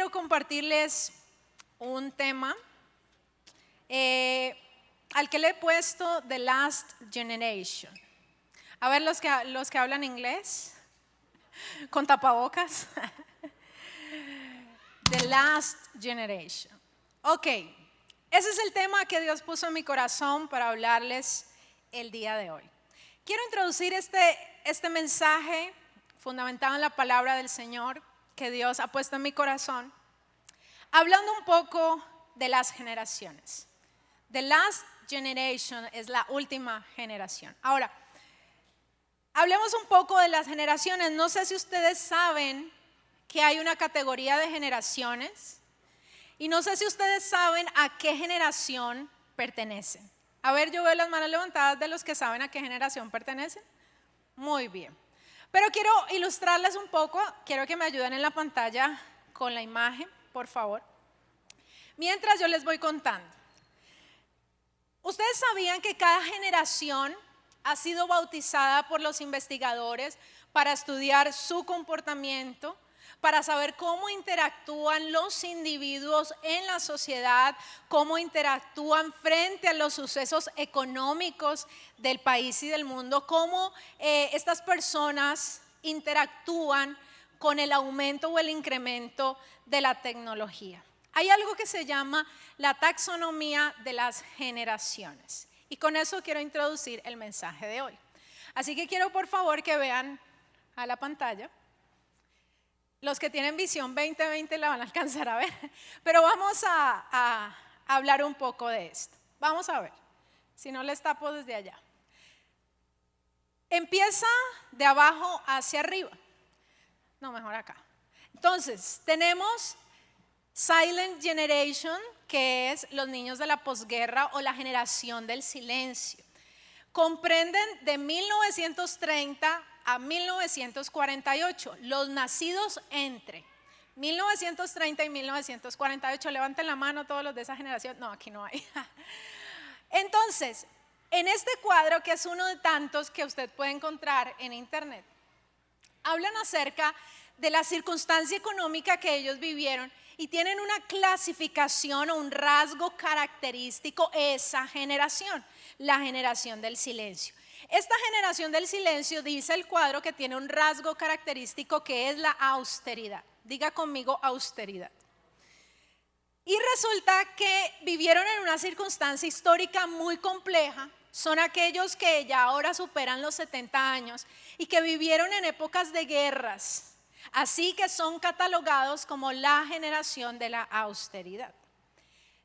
quiero compartirles un tema al que le he puesto The Last Generation. A ver, los que hablan inglés, con tapabocas. The Last Generation. Ok, ese es el tema que Dios puso en mi corazón para hablarles el día de hoy. Quiero introducir este mensaje fundamentado en la palabra del Señor que Dios ha puesto en mi corazón, hablando un poco de las generaciones. The Last Generation es la última generación. Ahora, hablemos un poco de las generaciones. No sé si ustedes saben que hay una categoría de generaciones y no sé si ustedes saben a qué generación pertenecen. A ver, yo veo las manos levantadas de los que saben a qué generación pertenecen. Muy bien. Pero quiero ilustrarles un poco, quiero que me ayuden en la pantalla con la imagen, por favor. Mientras yo les voy contando. ¿Ustedes sabían que cada generación ha sido bautizada por los investigadores para estudiar su comportamiento, para saber cómo interactúan los individuos en la sociedad, cómo interactúan frente a los sucesos económicos del país y del mundo, cómo estas personas interactúan con el aumento o el incremento de la tecnología? Hay algo que se llama la taxonomía de las generaciones y con eso quiero introducir el mensaje de hoy. Así que quiero por favor que vean a la pantalla. Los que tienen visión 20/20 la van a alcanzar a ver, pero vamos a hablar un poco de esto. Vamos a ver, si no les tapo desde allá. Empieza de abajo hacia arriba. No, mejor acá. Entonces, tenemos Silent Generation, que es los niños de la posguerra o la generación del silencio. Comprenden de 1930 a 1948, los nacidos entre 1930 y 1948, levanten la mano todos los de esa generación. No, aquí no hay. Entonces, en este cuadro, que es uno de tantos que usted puede encontrar en internet, hablan acerca de la circunstancia económica que ellos vivieron y tienen una clasificación o un rasgo característico, esa generación, la generación del silencio. Esta generación del silencio, dice el cuadro, que tiene un rasgo característico que es la austeridad. Diga conmigo, austeridad. Y resulta que vivieron en una circunstancia histórica muy compleja. Son aquellos que ya ahora superan los 70 años y que vivieron en épocas de guerras. Así que son catalogados como la generación de la austeridad.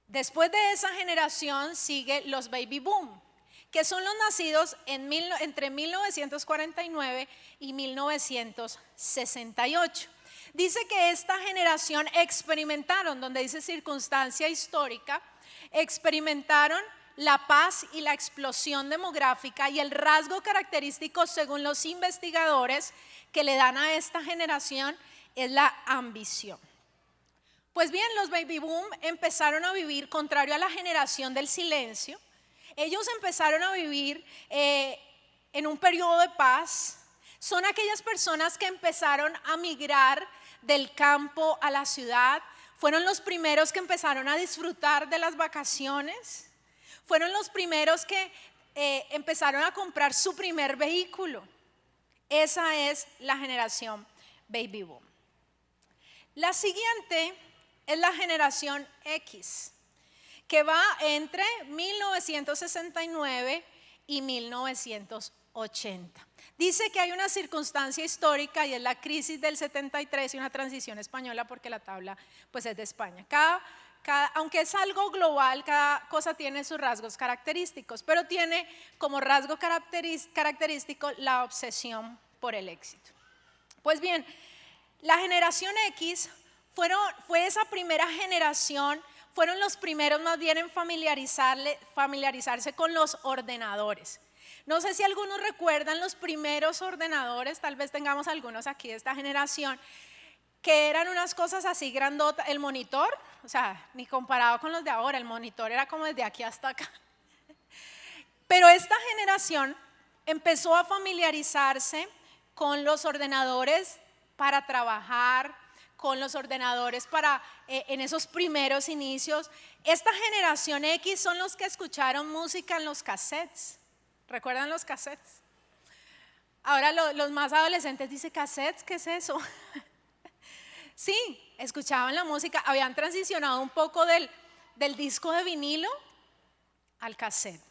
Después de esa generación sigue los baby boom, que son los nacidos entre 1949 y 1968. Dice que esta generación experimentaron, donde dice circunstancia histórica, experimentaron la paz y la explosión demográfica, y el rasgo característico según los investigadores que le dan a esta generación es la ambición. Pues bien, los baby boom empezaron a vivir contrario a la generación del silencio. Ellos empezaron a vivir en un periodo de paz. Son aquellas personas que empezaron a migrar del campo a la ciudad. Fueron los primeros que empezaron a disfrutar de las vacaciones. Fueron los primeros que empezaron a comprar su primer vehículo. Esa es la generación baby boom. La siguiente es la generación X, que va entre 1969 y 1980. Dice que hay una circunstancia histórica y es la crisis del 73 y una transición española, porque la tabla pues es de España. Aunque es algo global, cada cosa tiene sus rasgos característicos, pero tiene como rasgo característico la obsesión por el éxito. Pues bien, la generación X fue esa primera generación, fueron los primeros más bien en familiarizarse con los ordenadores. No sé si algunos recuerdan los primeros ordenadores, tal vez tengamos algunos aquí de esta generación, que eran unas cosas así grandotas. El monitor, o sea, ni comparado con los de ahora, el monitor era como desde aquí hasta acá. Pero esta generación empezó a familiarizarse con los ordenadores para trabajar, con los ordenadores en esos primeros inicios. Esta generación X son los que escucharon música en los cassettes. ¿Recuerdan los cassettes? Ahora los más adolescentes dicen, ¿cassettes? ¿Qué es eso? Sí, escuchaban la música, habían transicionado un poco del disco de vinilo al cassette.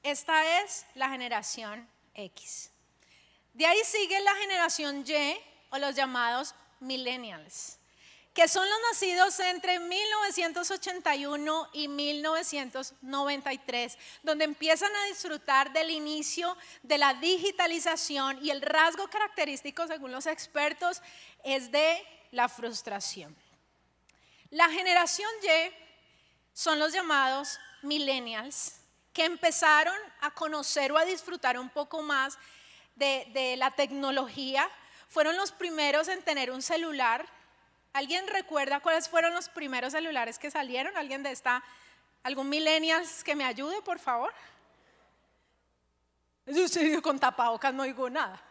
Esta es la generación X. De ahí sigue la generación Y, o los llamados millennials, que son los nacidos entre 1981 y 1993, donde empiezan a disfrutar del inicio de la digitalización, y el rasgo característico, según los expertos, es de la frustración. La generación Y son los llamados millennials, que empezaron a conocer o a disfrutar un poco más de la tecnología. Fueron los primeros en tener un celular. ¿Alguien recuerda cuáles fueron los primeros celulares que salieron? ¿Algún millennials que me ayude, por favor? Yo con tapabocas no oigo nada.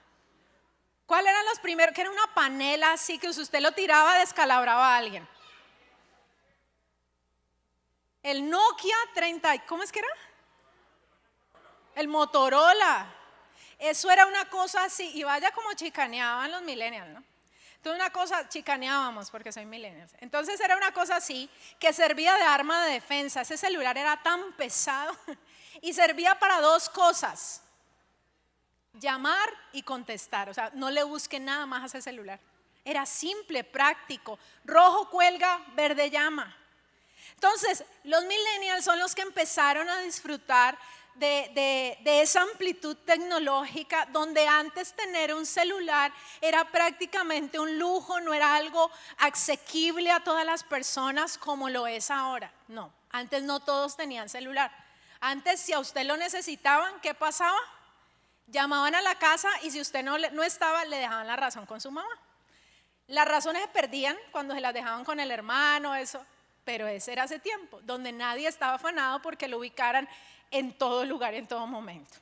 ¿Cuáles eran los primeros? Que era una panela así que si usted lo tiraba descalabraba a alguien. El Nokia 30, ¿cómo es que era? El Motorola. Eso era una cosa así, y vaya como chicaneaban los millennials, ¿no? Entonces una cosa, chicaneábamos porque soy millennials. Entonces era una cosa así que servía de arma de defensa. Ese celular era tan pesado y servía para dos cosas: llamar y contestar. O sea, no le busquen nada más a ese celular. Era simple, práctico. Rojo cuelga, verde llama. Entonces, los millennials son los que empezaron a disfrutar de esa amplitud tecnológica, donde antes tener un celular era prácticamente un lujo, no era algo asequible a todas las personas como lo es ahora. No, antes no todos tenían celular. Antes, si a usted lo necesitaban, ¿qué pasaba? Llamaban a la casa y si usted no estaba, le dejaban la razón con su mamá. Las razones se perdían cuando se las dejaban con el hermano, eso. Pero ese era hace tiempo, donde nadie estaba afanado porque lo ubicaran en todo lugar, en todo momento.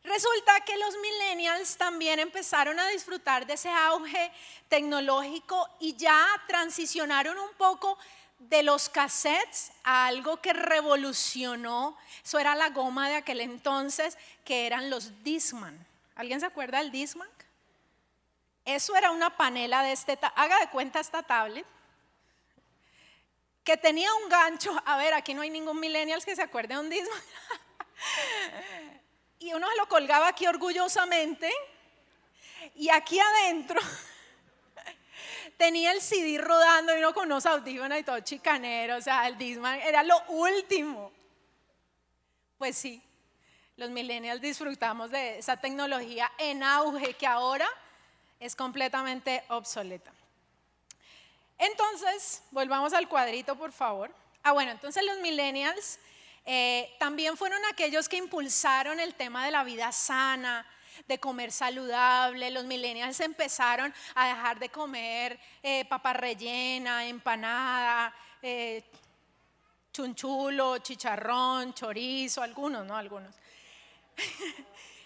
Resulta que los millennials también empezaron a disfrutar de ese auge tecnológico y ya transicionaron un poco de los cassettes a algo que revolucionó. Eso era la goma de aquel entonces, que eran los Discman. ¿Alguien se acuerda del Discman? Eso era una panela de haga de cuenta esta tablet, que tenía un gancho. A ver, aquí no hay ningún millennial que se acuerde de un Discman. Y uno se lo colgaba aquí orgullosamente, y aquí adentro tenía el CD rodando y uno con unos audífonos y todo chicanero. O sea, el Discman era lo último. Pues sí, los millennials disfrutamos de esa tecnología en auge que ahora es completamente obsoleta. Entonces, volvamos al cuadrito, por favor. Bueno, entonces los millennials también fueron aquellos que impulsaron el tema de la vida sana, de comer saludable. Los millennials empezaron a dejar de comer papa rellena, empanada, chunchulo, chicharrón, chorizo, algunos, ¿no? Algunos.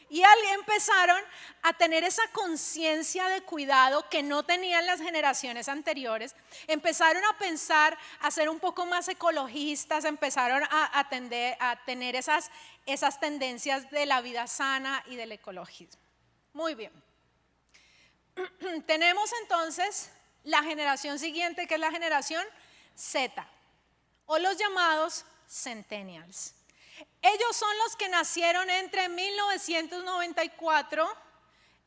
Y empezaron a tener esa conciencia de cuidado que no tenían las generaciones anteriores. Empezaron a pensar, a ser un poco más ecologistas, empezaron a tener esas tendencias de la vida sana y del ecologismo. Muy bien. Tenemos entonces la generación siguiente, que es la generación Z, o los llamados centennials. Ellos son los que nacieron entre 1994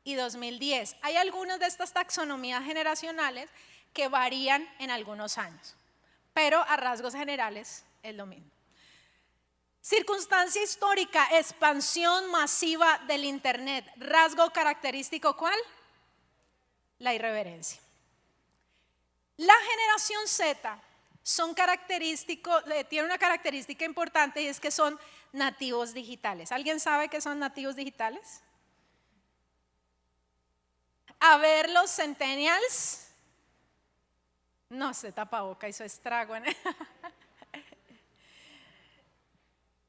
y 2010. Hay algunas de estas taxonomías generacionales que varían en algunos años, pero a rasgos generales es lo mismo. Circunstancia histórica: expansión masiva del Internet. Rasgo característico, ¿cuál? La irreverencia. La generación Z tiene una característica importante, y es que son nativos digitales. ¿Alguien sabe qué son nativos digitales? A ver, los centennials. No, se tapaboca, hizo estrago.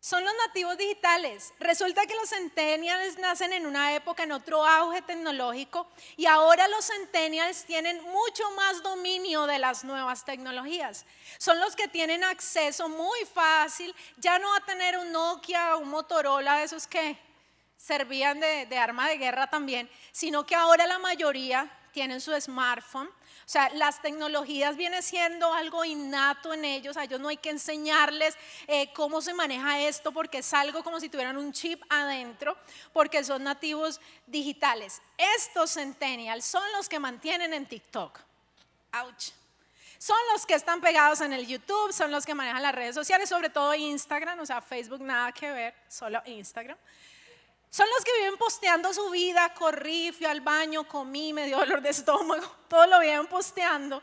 son los nativos digitales. Resulta que los centennials nacen en una época, en otro auge tecnológico, y ahora los centennials tienen mucho más dominio de las nuevas tecnologías. Son los que tienen acceso muy fácil, ya no a tener un Nokia o un Motorola, esos que servían de arma de guerra también, sino que ahora la mayoría tienen su smartphone. O sea, las tecnologías vienen siendo algo innato en ellos. A ellos no hay que enseñarles cómo se maneja esto, porque es algo como si tuvieran un chip adentro, porque son nativos digitales. Estos centennials son los que mantienen en TikTok. Ouch. Son los que están pegados en el YouTube, son los que manejan las redes sociales, sobre todo Instagram, o sea, Facebook nada que ver, solo Instagram. Son los que viven posteando su vida, corrí, fui al baño, comí, me dio dolor de estómago, todo lo viven posteando.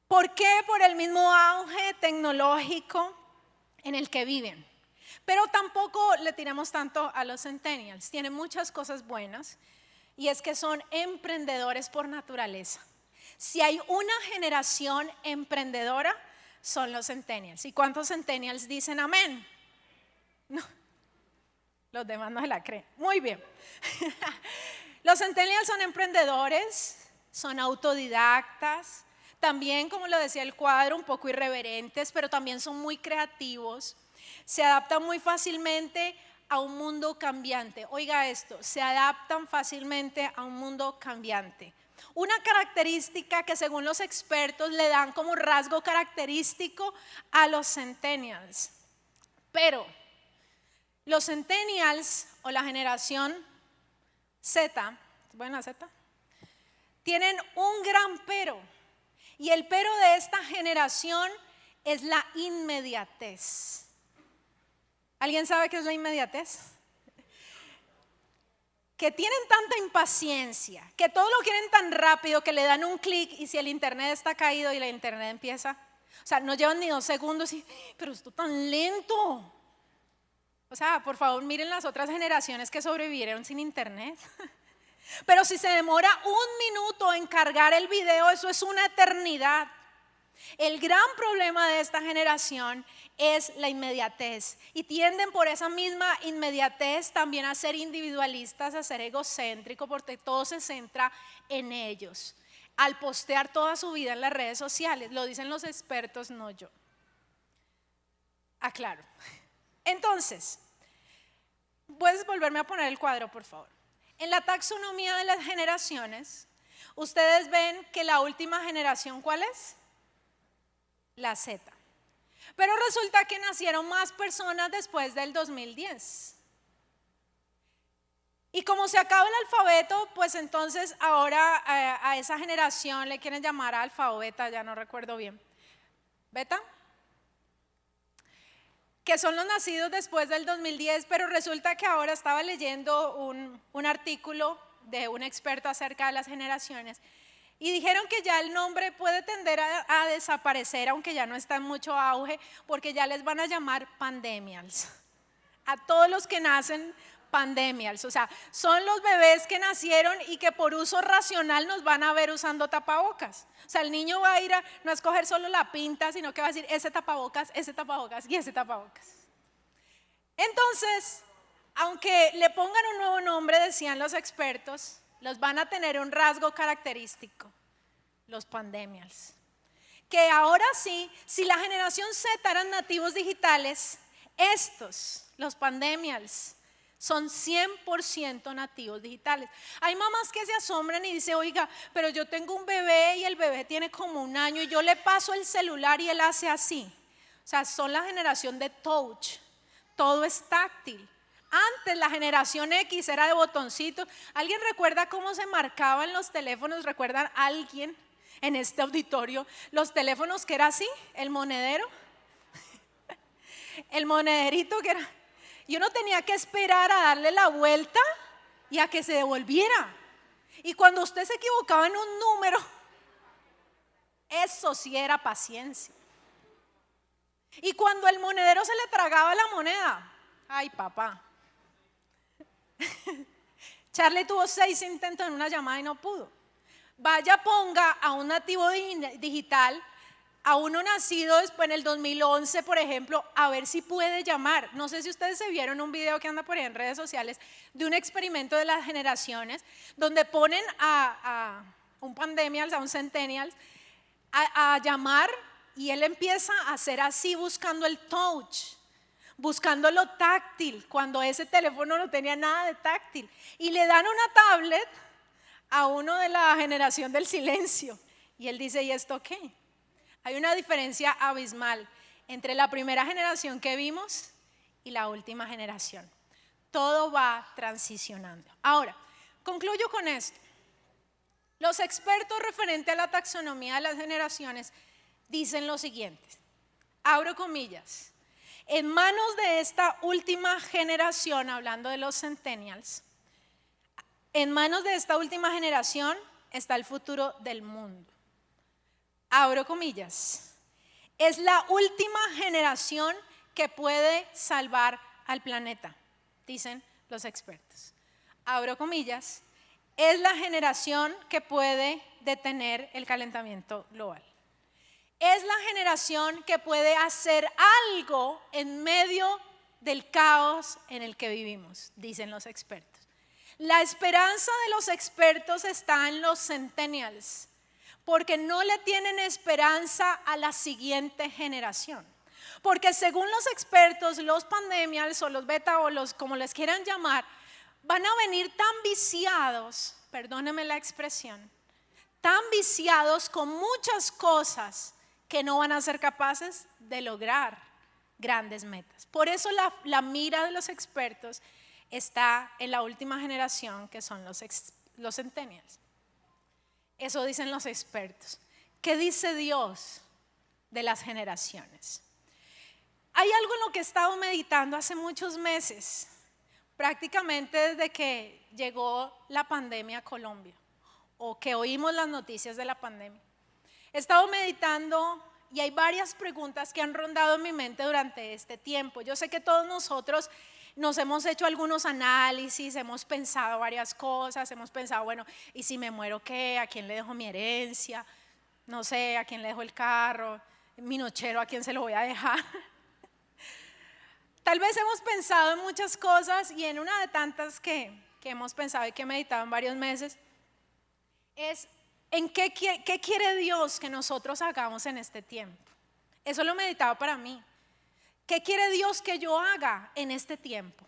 ¿Por qué? Por el mismo auge tecnológico en el que viven. Pero tampoco le tiramos tanto a los centennials, tienen muchas cosas buenas y es que son emprendedores por naturaleza. Si hay una generación emprendedora, son los centennials. ¿Y cuántos centennials dicen amén? No. Los demás no se la creen. Muy bien. Los centennials son emprendedores, son autodidactas, también, como lo decía el cuadro, un poco irreverentes, pero también son muy creativos, se adaptan muy fácilmente a un mundo cambiante. Oiga esto, se adaptan fácilmente a un mundo cambiante. Una característica que según los expertos le dan como rasgo característico a los centennials. Pero los centennials o la generación Z, ¿buena Z? Tienen un gran pero. Y el pero de esta generación es la inmediatez. ¿Alguien sabe qué es la inmediatez? Que tienen tanta impaciencia, que todo lo quieren tan rápido que le dan un clic y si el internet está caído y el internet empieza, o sea, no llevan ni 2 segundos y, pero esto tan lento. O sea, por favor, miren las otras generaciones que sobrevivieron sin internet. Pero si se demora 1 minuto en cargar el video, eso es una eternidad. El gran problema de esta generación es la inmediatez. Y tienden por esa misma inmediatez también a ser individualistas, a ser egocéntricos, porque todo se centra en ellos. Al postear toda su vida en las redes sociales, lo dicen los expertos, no yo. Aclaro. Entonces, ¿puedes volverme a poner el cuadro, por favor? En la taxonomía de las generaciones, ustedes ven que la última generación, ¿cuál es? La Z. Pero resulta que nacieron más personas después del 2010. Y como se acaba el alfabeto, pues entonces ahora a esa generación le quieren llamar alfa o beta, ya no recuerdo bien. ¿Beta? Que son los nacidos después del 2010, pero resulta que ahora estaba leyendo un artículo de un experto acerca de las generaciones y dijeron que ya el nombre puede tender a desaparecer, aunque ya no está en mucho auge, porque ya les van a llamar pandemials. A todos los que nacen pandemials, o sea, son los bebés que nacieron y que por uso racional nos van a ver usando tapabocas. O sea, el niño va a ir no a escoger solo la pinta, sino que va a decir ese tapabocas y ese tapabocas. Entonces, aunque le pongan un nuevo nombre, decían los expertos, los van a tener un rasgo característico, los pandemials. Que ahora sí, si la generación Z eran nativos digitales, estos, los pandemials, son 100% nativos digitales. Hay mamás que se asombran y dicen, oiga, pero yo tengo un bebé y el bebé tiene como 1 año y yo le paso el celular y él hace así. O sea, son la generación de touch, todo es táctil. Antes la generación X era de botoncitos. ¿Alguien recuerda cómo se marcaban los teléfonos? ¿Recuerdan alguien en este auditorio los teléfonos que era así? El monedero. El monederito que era... Y uno tenía que esperar a darle la vuelta y a que se devolviera. Y cuando usted se equivocaba en un número, eso sí era paciencia. Y cuando el monedero se le tragaba la moneda, ay papá. Charlie tuvo 6 intentos en una llamada y no pudo. Vaya, ponga a un nativo digital a uno nacido después en el 2011, por ejemplo, a ver si puede llamar. No sé si ustedes se vieron un video que anda por ahí en redes sociales de un experimento de las generaciones donde ponen a un pandemials, a un centennials, a llamar y él empieza a hacer así buscando el touch, buscando lo táctil, cuando ese teléfono no tenía nada de táctil. Y le dan una tablet a uno de la generación del silencio y él dice, ¿y esto qué? Hay una diferencia abismal entre la primera generación que vimos y la última generación. Todo va transicionando. Ahora, concluyo con esto. Los expertos referentes a la taxonomía de las generaciones dicen lo siguiente, abro comillas, en manos de esta última generación, hablando de los centennials, en manos de esta última generación está el futuro del mundo. Abro comillas, es la última generación que puede salvar al planeta, dicen los expertos. Abro comillas, es la generación que puede detener el calentamiento global. Es la generación que puede hacer algo en medio del caos en el que vivimos, dicen los expertos. La esperanza de los expertos está en los centennials, porque no le tienen esperanza a la siguiente generación. Porque según los expertos, los pandemials o los beta o los como les quieran llamar, van a venir tan viciados, perdónenme la expresión, tan viciados con muchas cosas que no van a ser capaces de lograr grandes metas. Por eso la mira de los expertos está en la última generación, que son los centennials. Eso dicen los expertos. ¿Qué dice Dios de las generaciones? Hay algo en lo que he estado meditando hace muchos meses, prácticamente desde que llegó la pandemia a Colombia, o que oímos las noticias de la pandemia. He estado meditando y hay varias preguntas que han rondado en mi mente durante este tiempo. Yo sé que todos nosotros nos hemos hecho algunos análisis, hemos pensado varias cosas, hemos pensado, bueno, ¿y si me muero qué? ¿A quién le dejo mi herencia? No sé, ¿a quién le dejo el carro? Mi nochero, ¿a quién se lo voy a dejar? Tal vez hemos pensado en muchas cosas y en una de tantas que hemos pensado y que he meditado en varios meses es en qué quiere Dios que nosotros hagamos en este tiempo. Eso lo he meditado para mí. ¿Qué quiere Dios que yo haga en este tiempo?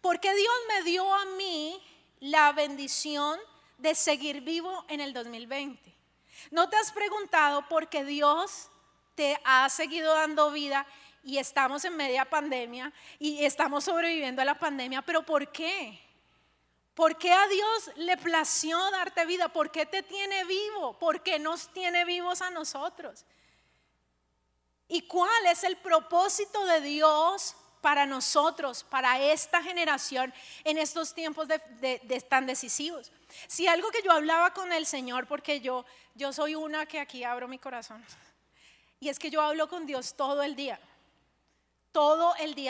Porque Dios me dio a mí la bendición de seguir vivo en el 2020. ¿No te has preguntado por qué Dios te ha seguido dando vida y estamos en media pandemia y estamos sobreviviendo a la pandemia? ¿Pero por qué? ¿Por qué a Dios le plació darte vida? ¿Por qué te tiene vivo? ¿Por qué nos tiene vivos a nosotros? ¿Y cuál es el propósito de Dios para nosotros, para esta generación en estos tiempos tan decisivos? Si algo que yo hablaba con el Señor, porque yo soy una que aquí abro mi corazón, y es que yo hablo con Dios todo el día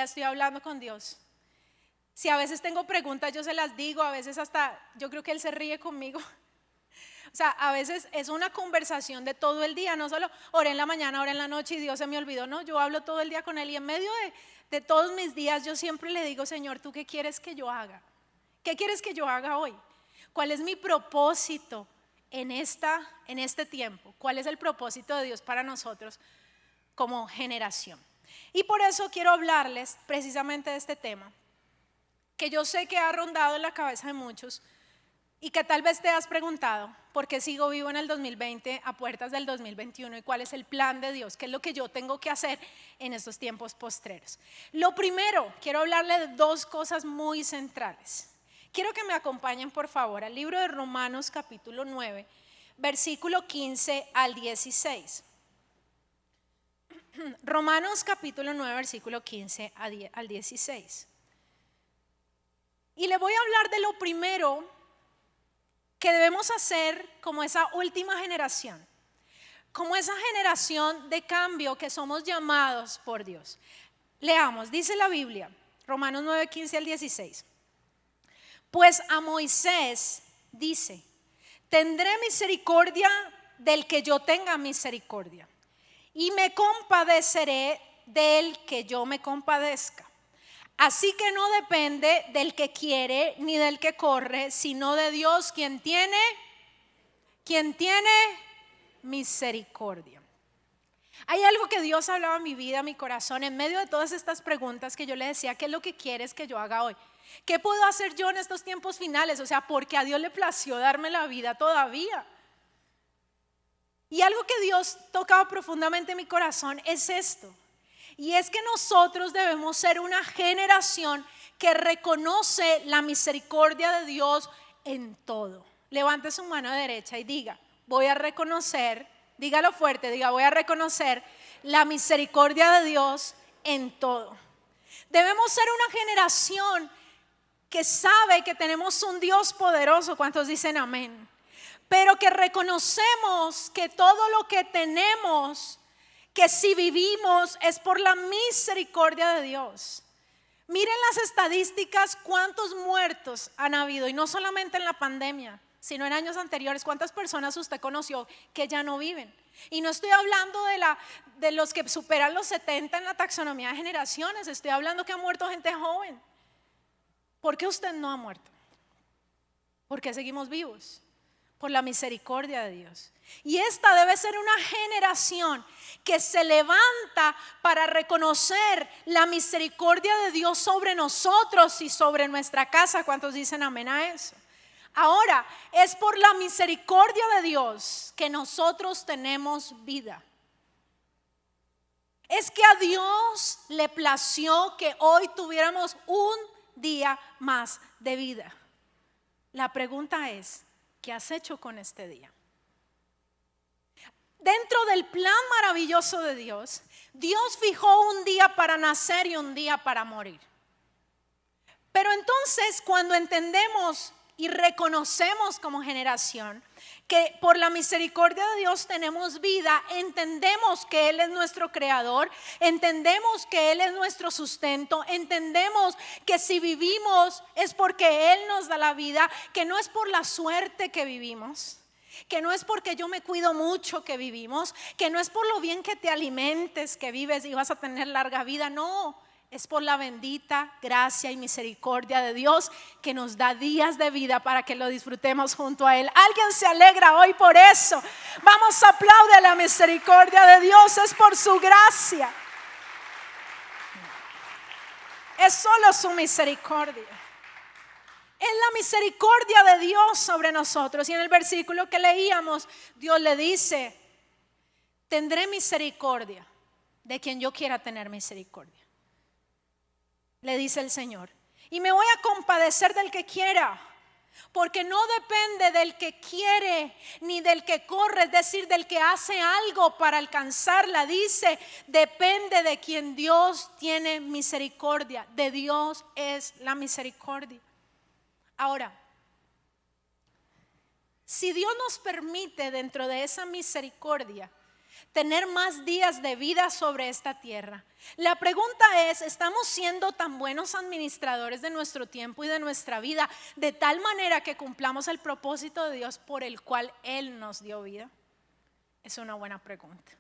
estoy hablando con Dios. Si a veces tengo preguntas yo se las digo, a veces hasta yo creo que Él se ríe conmigo. O sea, a veces es una conversación de todo el día, no solo oré en la mañana, oré en la noche y Dios se me olvidó, no, yo hablo todo el día con Él y en medio de todos mis días yo siempre le digo, Señor, ¿tú qué quieres que yo haga? ¿Qué quieres que yo haga hoy? ¿Cuál es mi propósito en este tiempo? ¿Cuál es el propósito de Dios para nosotros como generación? Y por eso quiero hablarles precisamente de este tema, que yo sé que ha rondado en la cabeza de muchos y que tal vez te has preguntado, ¿por qué sigo vivo en el 2020 a puertas del 2021? ¿Y cuál es el plan de Dios? ¿Qué es lo que yo tengo que hacer en estos tiempos postreros? Lo primero, quiero hablarle de dos cosas muy centrales. Quiero que me acompañen por favor al libro de Romanos capítulo 9, versículo 15 al 16. Romanos capítulo 9, versículo 15 al 16. Y le voy a hablar de lo primero que debemos hacer como esa última generación, como esa generación de cambio que somos llamados por Dios. Leamos, dice la Biblia, Romanos 9, 15 al 16. Pues a Moisés dice, tendré misericordia del que yo tenga misericordia, y me compadeceré del que yo me compadezca. Así que no depende del que quiere ni del que corre, sino de Dios quien tiene misericordia. Hay algo que Dios hablaba en mi vida, en mi corazón, en medio de todas estas preguntas que yo le decía: ¿qué es lo que quieres que yo haga hoy? ¿Qué puedo hacer yo en estos tiempos finales? O sea, porque a Dios le plació darme la vida todavía. Y algo que Dios tocaba profundamente en mi corazón es esto. Y es que nosotros debemos ser una generación que reconoce la misericordia de Dios en todo. Levante su mano derecha y diga: voy a reconocer, dígalo fuerte, diga: voy a reconocer la misericordia de Dios en todo. Debemos ser una generación que sabe que tenemos un Dios poderoso. ¿Cuántos dicen amén? Pero que reconocemos que todo lo que tenemos, que si vivimos, es por la misericordia de Dios. Miren las estadísticas, cuántos muertos han habido, y no solamente en la pandemia, sino en años anteriores. ¿Cuántas personas usted conoció que ya no viven? Y no estoy hablando de los que superan los 70 en la taxonomía de generaciones. Estoy hablando que ha muerto gente joven. ¿Por qué usted no ha muerto? Porque seguimos vivos, por la misericordia de Dios. Y esta debe ser una generación que se levanta para reconocer la misericordia de Dios sobre nosotros y sobre nuestra casa. ¿Cuántos dicen amén a eso? Ahora, es por la misericordia de Dios que nosotros tenemos vida. Es que a Dios le plació que hoy tuviéramos un día más de vida. La pregunta es: ¿qué has hecho con este día? Dentro del plan maravilloso de Dios, Dios fijó un día para nacer y un día para morir. Pero entonces, cuando entendemos y reconocemos como generación que por la misericordia de Dios tenemos vida, entendemos que Él es nuestro creador, entendemos que Él es nuestro sustento, entendemos que si vivimos es porque Él nos da la vida, que no es por la suerte que vivimos, que no es porque yo me cuido mucho que vivimos, que no es por lo bien que te alimentes que vives y vas a tener larga vida. No, es por la bendita gracia y misericordia de Dios que nos da días de vida para que lo disfrutemos junto a Él. ¿Alguien se alegra hoy por eso? Vamos, a aplaudir la misericordia de Dios. Es por su gracia. Es solo su misericordia. Es la misericordia de Dios sobre nosotros. Y en el versículo que leíamos, Dios le dice: tendré misericordia de quien yo quiera tener misericordia. Le dice el Señor, y me voy a compadecer del que quiera, porque no depende del que quiere ni del que corre, es decir, del que hace algo para alcanzarla. Dice, depende de quien Dios tiene misericordia. De Dios es la misericordia. Ahora, si Dios nos permite dentro de esa misericordia tener más días de vida sobre esta tierra, la pregunta es: ¿estamos siendo tan buenos administradores de nuestro tiempo y de nuestra vida de tal manera que cumplamos el propósito de Dios por el cual Él nos dio vida? Es una buena pregunta.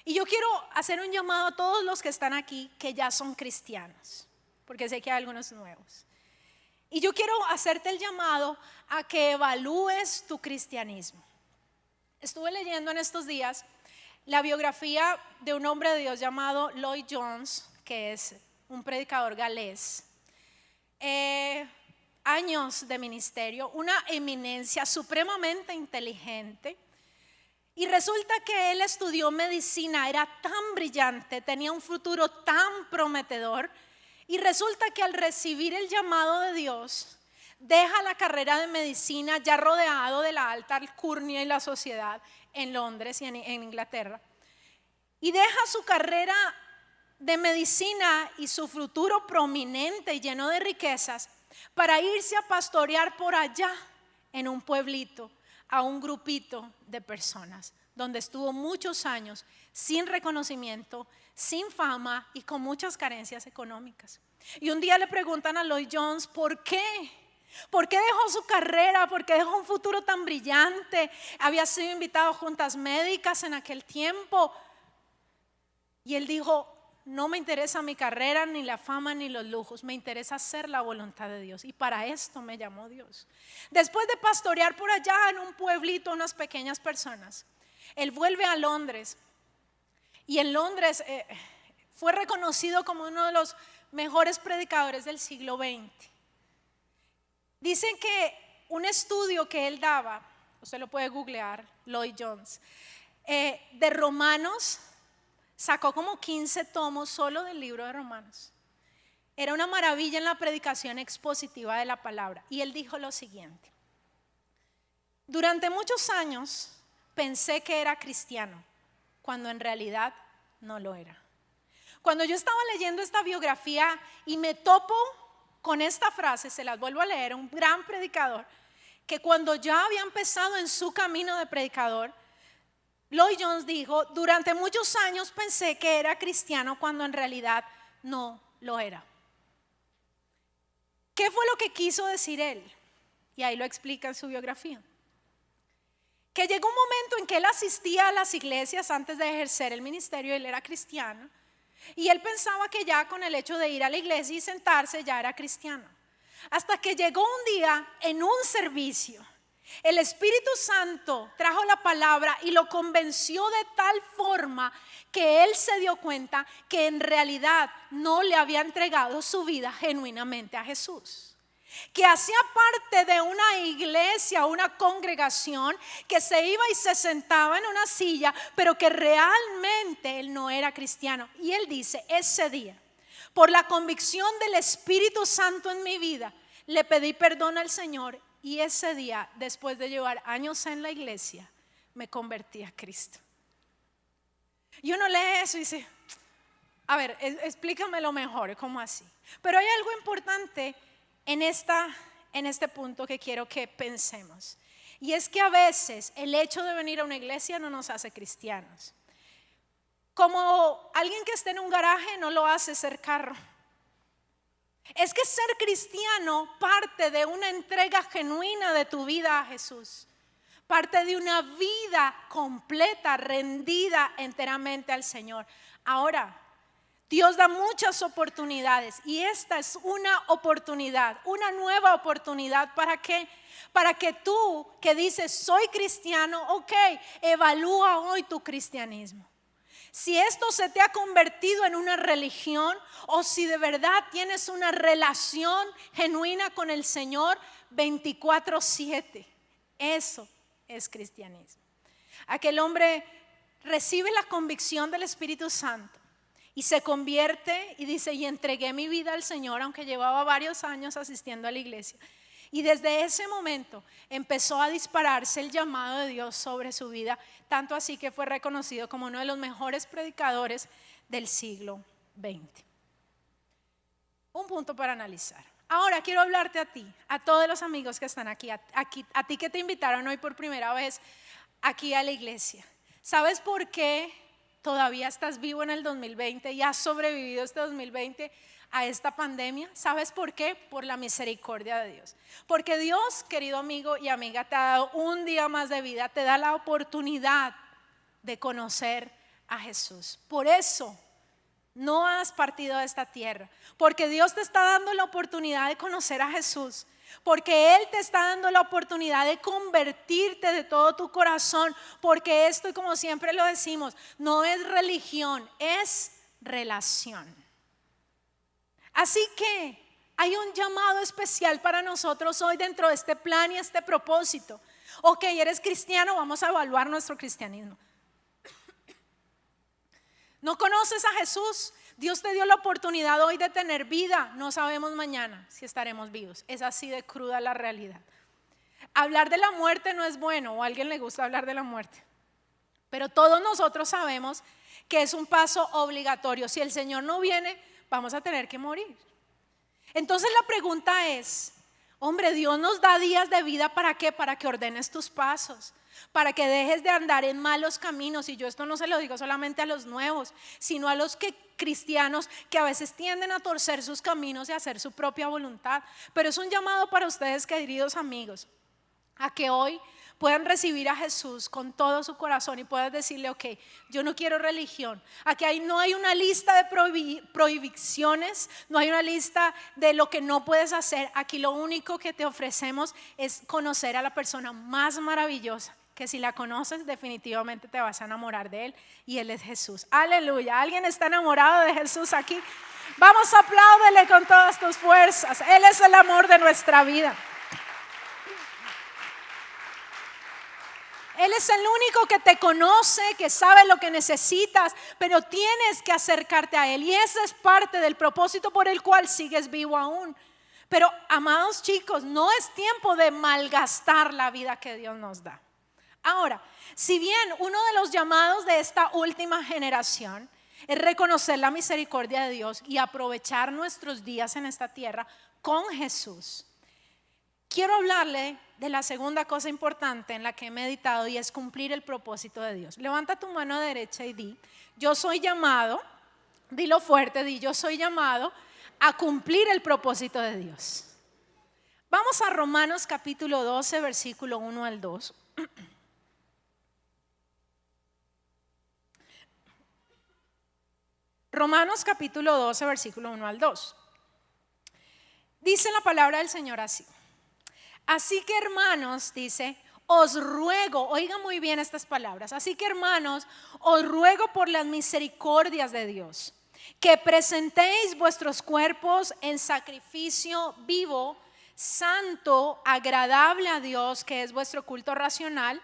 Y yo quiero hacer un llamado a todos los que están aquí que ya son cristianos, porque sé que hay algunos nuevos. Y yo quiero hacerte el llamado a que evalúes tu cristianismo. Estuve leyendo en estos días la biografía de un hombre de Dios llamado Lloyd Jones, que es un predicador galés. Años de ministerio, una eminencia, supremamente inteligente. Y resulta que él estudió medicina, era tan brillante, tenía un futuro tan prometedor. Y resulta que al recibir el llamado de Dios, deja la carrera de medicina ya rodeado de la alta alcurnia y la sociedad en Londres y en Inglaterra, y deja su carrera de medicina y su futuro prominente y lleno de riquezas para irse a pastorear por allá en un pueblito a un grupito de personas donde estuvo muchos años sin reconocimiento, sin fama y con muchas carencias económicas. Y un día le preguntan a Lloyd Jones: ¿por qué? ¿Por qué dejó su carrera? ¿Por qué dejó un futuro tan brillante? Había sido invitado a juntas médicas en aquel tiempo. Y él dijo, no me interesa mi carrera, ni la fama, ni los lujos, me interesa hacer la voluntad de Dios. Y para esto me llamó Dios. Después de pastorear por allá en un pueblito, unas pequeñas personas, él vuelve a Londres. Y en Londres fue reconocido como uno de los mejores predicadores del siglo XX. Dicen que un estudio que él daba, usted lo puede googlear, Lloyd Jones, de Romanos, sacó como 15 tomos solo del libro de Romanos. Era una maravilla en la predicación expositiva de la palabra. Y él dijo lo siguiente: durante muchos años pensé que era cristiano, cuando en realidad no lo era. Cuando yo estaba leyendo esta biografía y me topo con esta frase, se las vuelvo a leer, un gran predicador, que cuando ya había empezado en su camino de predicador, Lloyd Jones dijo, durante muchos años pensé que era cristiano cuando en realidad no lo era. ¿Qué fue lo que quiso decir él? Y ahí lo explica en su biografía. Que llegó un momento en que él asistía a las iglesias antes de ejercer el ministerio, él era cristiano, y él pensaba que ya con el hecho de ir a la iglesia y sentarse ya era cristiano. Hasta que llegó un día en un servicio, el Espíritu Santo trajo la palabra y lo convenció de tal forma que él se dio cuenta que en realidad no le había entregado su vida genuinamente a Jesús. Que hacía parte de una iglesia, una congregación, que se iba y se sentaba en una silla, pero que realmente él no era cristiano. Y él dice, ese día, por la convicción del Espíritu Santo en mi vida, le pedí perdón al Señor. Y ese día, después de llevar años en la iglesia, me convertí a Cristo. Y uno lee eso y dice, a ver, explícamelo mejor, ¿cómo así? Pero hay algo importante en este punto que quiero que pensemos. Y es que a veces el hecho de venir a una iglesia no nos hace cristianos. Como alguien que esté en un garaje no lo hace ser carro. Es que ser cristiano parte de una entrega genuina de tu vida a Jesús. Parte de una vida completa, rendida enteramente al Señor. Ahora, Dios da muchas oportunidades y esta es una oportunidad, una nueva oportunidad. ¿Para qué? Para que tú que dices soy cristiano, ok, evalúa hoy tu cristianismo. Si esto se te ha convertido en una religión o si de verdad tienes una relación genuina con el Señor 24/7, eso es cristianismo. Aquel hombre recibe la convicción del Espíritu Santo y se convierte y dice, y entregué mi vida al Señor, aunque llevaba varios años asistiendo a la iglesia. Y desde ese momento empezó a dispararse el llamado de Dios sobre su vida, tanto así que fue reconocido como uno de los mejores predicadores del siglo XX. Un punto para analizar. Ahora quiero hablarte a ti, a todos los amigos que están aquí, a ti que te invitaron hoy por primera vez aquí a la iglesia. ¿Sabes por qué todavía estás vivo en el 2020 y has sobrevivido este 2020 a esta pandemia? ¿Sabes por qué? Por la misericordia de Dios. Porque Dios, querido amigo y amiga, te ha dado un día más de vida, te da la oportunidad de conocer a Jesús. Por eso no has partido de esta tierra, porque Dios te está dando la oportunidad de conocer a Jesús, porque Él te está dando la oportunidad de convertirte de todo tu corazón, porque esto, y como siempre lo decimos, no es religión, es relación. Así que hay un llamado especial para nosotros hoy dentro de este plan y este propósito. Ok, eres cristiano, vamos a evaluar nuestro cristianismo. ¿No conoces a Jesús? Dios te dio la oportunidad hoy de tener vida. No sabemos mañana si estaremos vivos. Es así de cruda la realidad. Hablar de la muerte no es bueno, o a alguien le gusta hablar de la muerte. Pero todos nosotros sabemos que es un paso obligatorio. Si el Señor no viene, vamos a tener que morir. Entonces la pregunta es, hombre, Dios nos da días de vida, ¿para qué? Para que ordenes tus pasos, para que dejes de andar en malos caminos. Y yo esto no se lo digo solamente a los nuevos, sino a los cristianos que a veces tienden a torcer sus caminos y a hacer su propia voluntad. Pero es un llamado para ustedes, queridos amigos, a que hoy puedan recibir a Jesús con todo su corazón y puedas decirle, ok, yo no quiero religión. Aquí no hay una lista de prohibiciones, no hay una lista de lo que no puedes hacer. Aquí lo único que te ofrecemos es conocer a la persona más maravillosa, que si la conoces definitivamente te vas a enamorar de él, y él es Jesús. Aleluya. ¿Alguien está enamorado de Jesús aquí? Vamos, apláudele con todas tus fuerzas. Él es el amor de nuestra vida. Él es el único que te conoce, que sabe lo que necesitas, pero tienes que acercarte a Él. Y esa es parte del propósito por el cual sigues vivo aún. Pero, amados chicos, no es tiempo de malgastar la vida que Dios nos da. Ahora, si bien uno de los llamados de esta última generación es reconocer la misericordia de Dios y aprovechar nuestros días en esta tierra con Jesús, quiero hablarle de la segunda cosa importante en la que he meditado, y es cumplir el propósito de Dios. Levanta tu mano derecha y di, yo soy llamado, dilo fuerte, di, yo soy llamado a cumplir el propósito de Dios. Vamos a Romanos capítulo 12, versículo 1 al 2. Romanos capítulo 12, versículo 1 al 2. Dice la palabra del Señor así. Así que, hermanos, dice, os ruego, oigan muy bien estas palabras. Así que, hermanos, os ruego por las misericordias de Dios, que presentéis vuestros cuerpos en sacrificio vivo, santo, agradable a Dios, que es vuestro culto racional.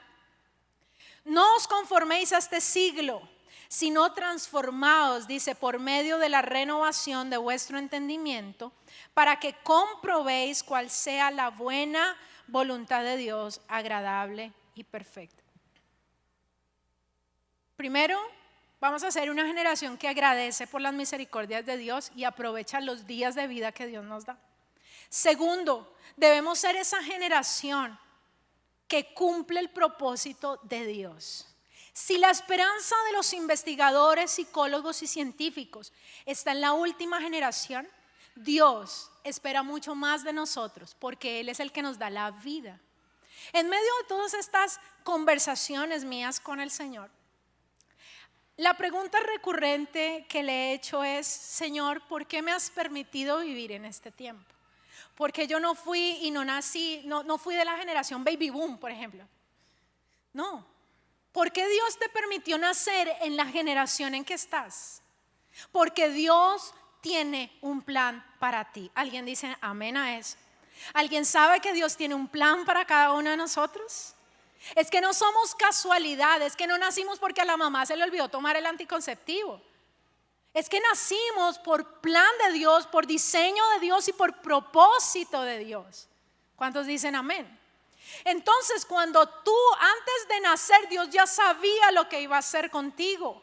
No os conforméis a este siglo, sino transformaos, dice, por medio de la renovación de vuestro entendimiento, para que comprobéis cuál sea la buena voluntad de Dios, agradable y perfecta. Primero, vamos a ser una generación que agradece por las misericordias de Dios y aprovecha los días de vida que Dios nos da. Segundo, debemos ser esa generación que cumple el propósito de Dios. Si la esperanza de los investigadores, psicólogos y científicos está en la última generación, Dios espera mucho más de nosotros, porque Él es el que nos da la vida. En medio de todas estas conversaciones mías con el Señor, la pregunta recurrente que le he hecho es, Señor, ¿por qué me has permitido vivir en este tiempo? Porque yo no fui y no nací, no fui de la generación baby boom, por ejemplo. No. ¿Por qué Dios te permitió nacer en la generación en que estás? Porque Dios tiene un plan para ti. ¿Alguien dice amén a eso? ¿Alguien sabe que Dios tiene un plan para cada uno de nosotros? Es que no somos casualidad, es que no nacimos porque a la mamá se le olvidó tomar el anticonceptivo. Es que nacimos por plan de Dios, por diseño de Dios y por propósito de Dios. ¿Cuántos dicen amén? Entonces, cuando tú antes de nacer, Dios ya sabía lo que iba a hacer contigo.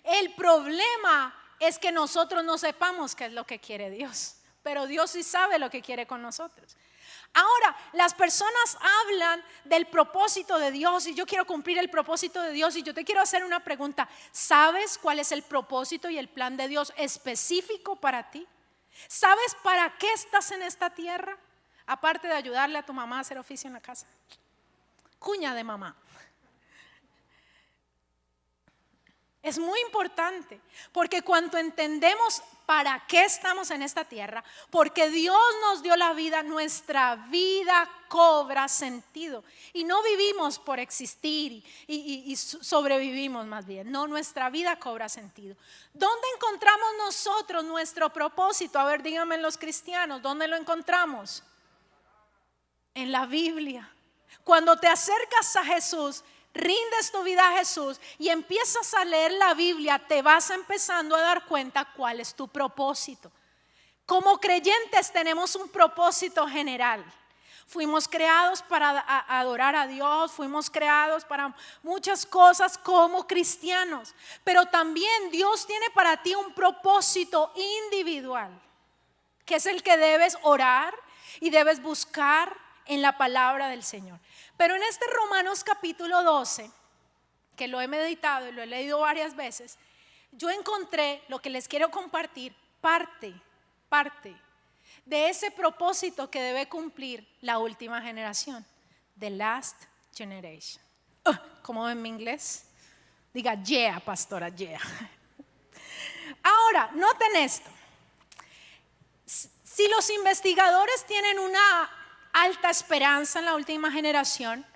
El problema es que nosotros no sepamos qué es lo que quiere Dios, pero Dios sí sabe lo que quiere con nosotros. Ahora, las personas hablan del propósito de Dios y yo quiero cumplir el propósito de Dios, y yo te quiero hacer una pregunta. ¿Sabes cuál es el propósito y el plan de Dios específico para ti? ¿Sabes para qué estás en esta tierra? Aparte de ayudarle a tu mamá a hacer oficio en la casa. Cuña de mamá. Es muy importante, porque cuando entendemos para qué estamos en esta tierra, porque Dios nos dio la vida, nuestra vida cobra sentido. Y no vivimos por existir y sobrevivimos más bien. No, nuestra vida cobra sentido. ¿Dónde encontramos nosotros nuestro propósito? A ver, díganme los cristianos, ¿dónde lo encontramos? En la Biblia. Cuando te acercas a Jesús, rindes tu vida a Jesús y empiezas a leer la Biblia, te vas empezando a dar cuenta cuál es tu propósito. Como creyentes tenemos un propósito general. Fuimos creados para adorar a Dios, fuimos creados para muchas cosas como cristianos, pero también Dios tiene para ti un propósito individual, que es el que debes orar y debes buscar en la palabra del Señor. Pero en este Romanos capítulo 12, que lo he meditado y lo he leído varias veces, yo encontré lo que les quiero compartir, parte de ese propósito que debe cumplir la última generación, the last generation. ¿Cómo en mi inglés? Diga, yeah, pastora, yeah. Ahora, noten esto. Si los investigadores tienen una alta esperanza en la última generación,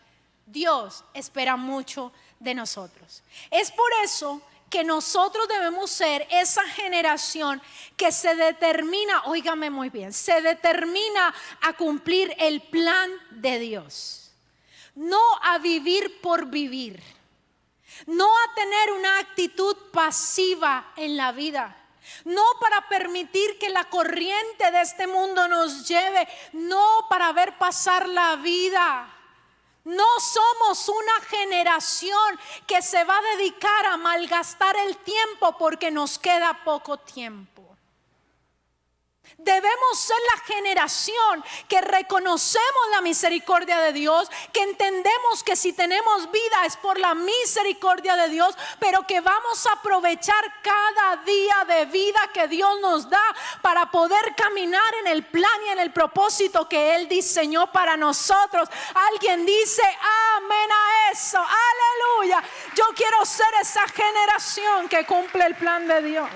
Dios espera mucho de nosotros. Es por eso que nosotros debemos ser esa generación que se determina, óigame muy bien, se determina a cumplir el plan de Dios. No a vivir por vivir. No a tener una actitud pasiva en la vida. No para permitir que la corriente de este mundo nos lleve. No para ver pasar la vida. No somos una generación que se va a dedicar a malgastar el tiempo porque nos queda poco tiempo. Debemos ser la generación que reconocemos la misericordia de Dios, que entendemos que si tenemos vida es por la misericordia de Dios, pero que vamos a aprovechar cada día de vida que Dios nos da para poder caminar en el plan y en el propósito que Él diseñó para nosotros. Alguien dice amén a eso, aleluya. Yo quiero ser esa generación que cumple el plan de Dios.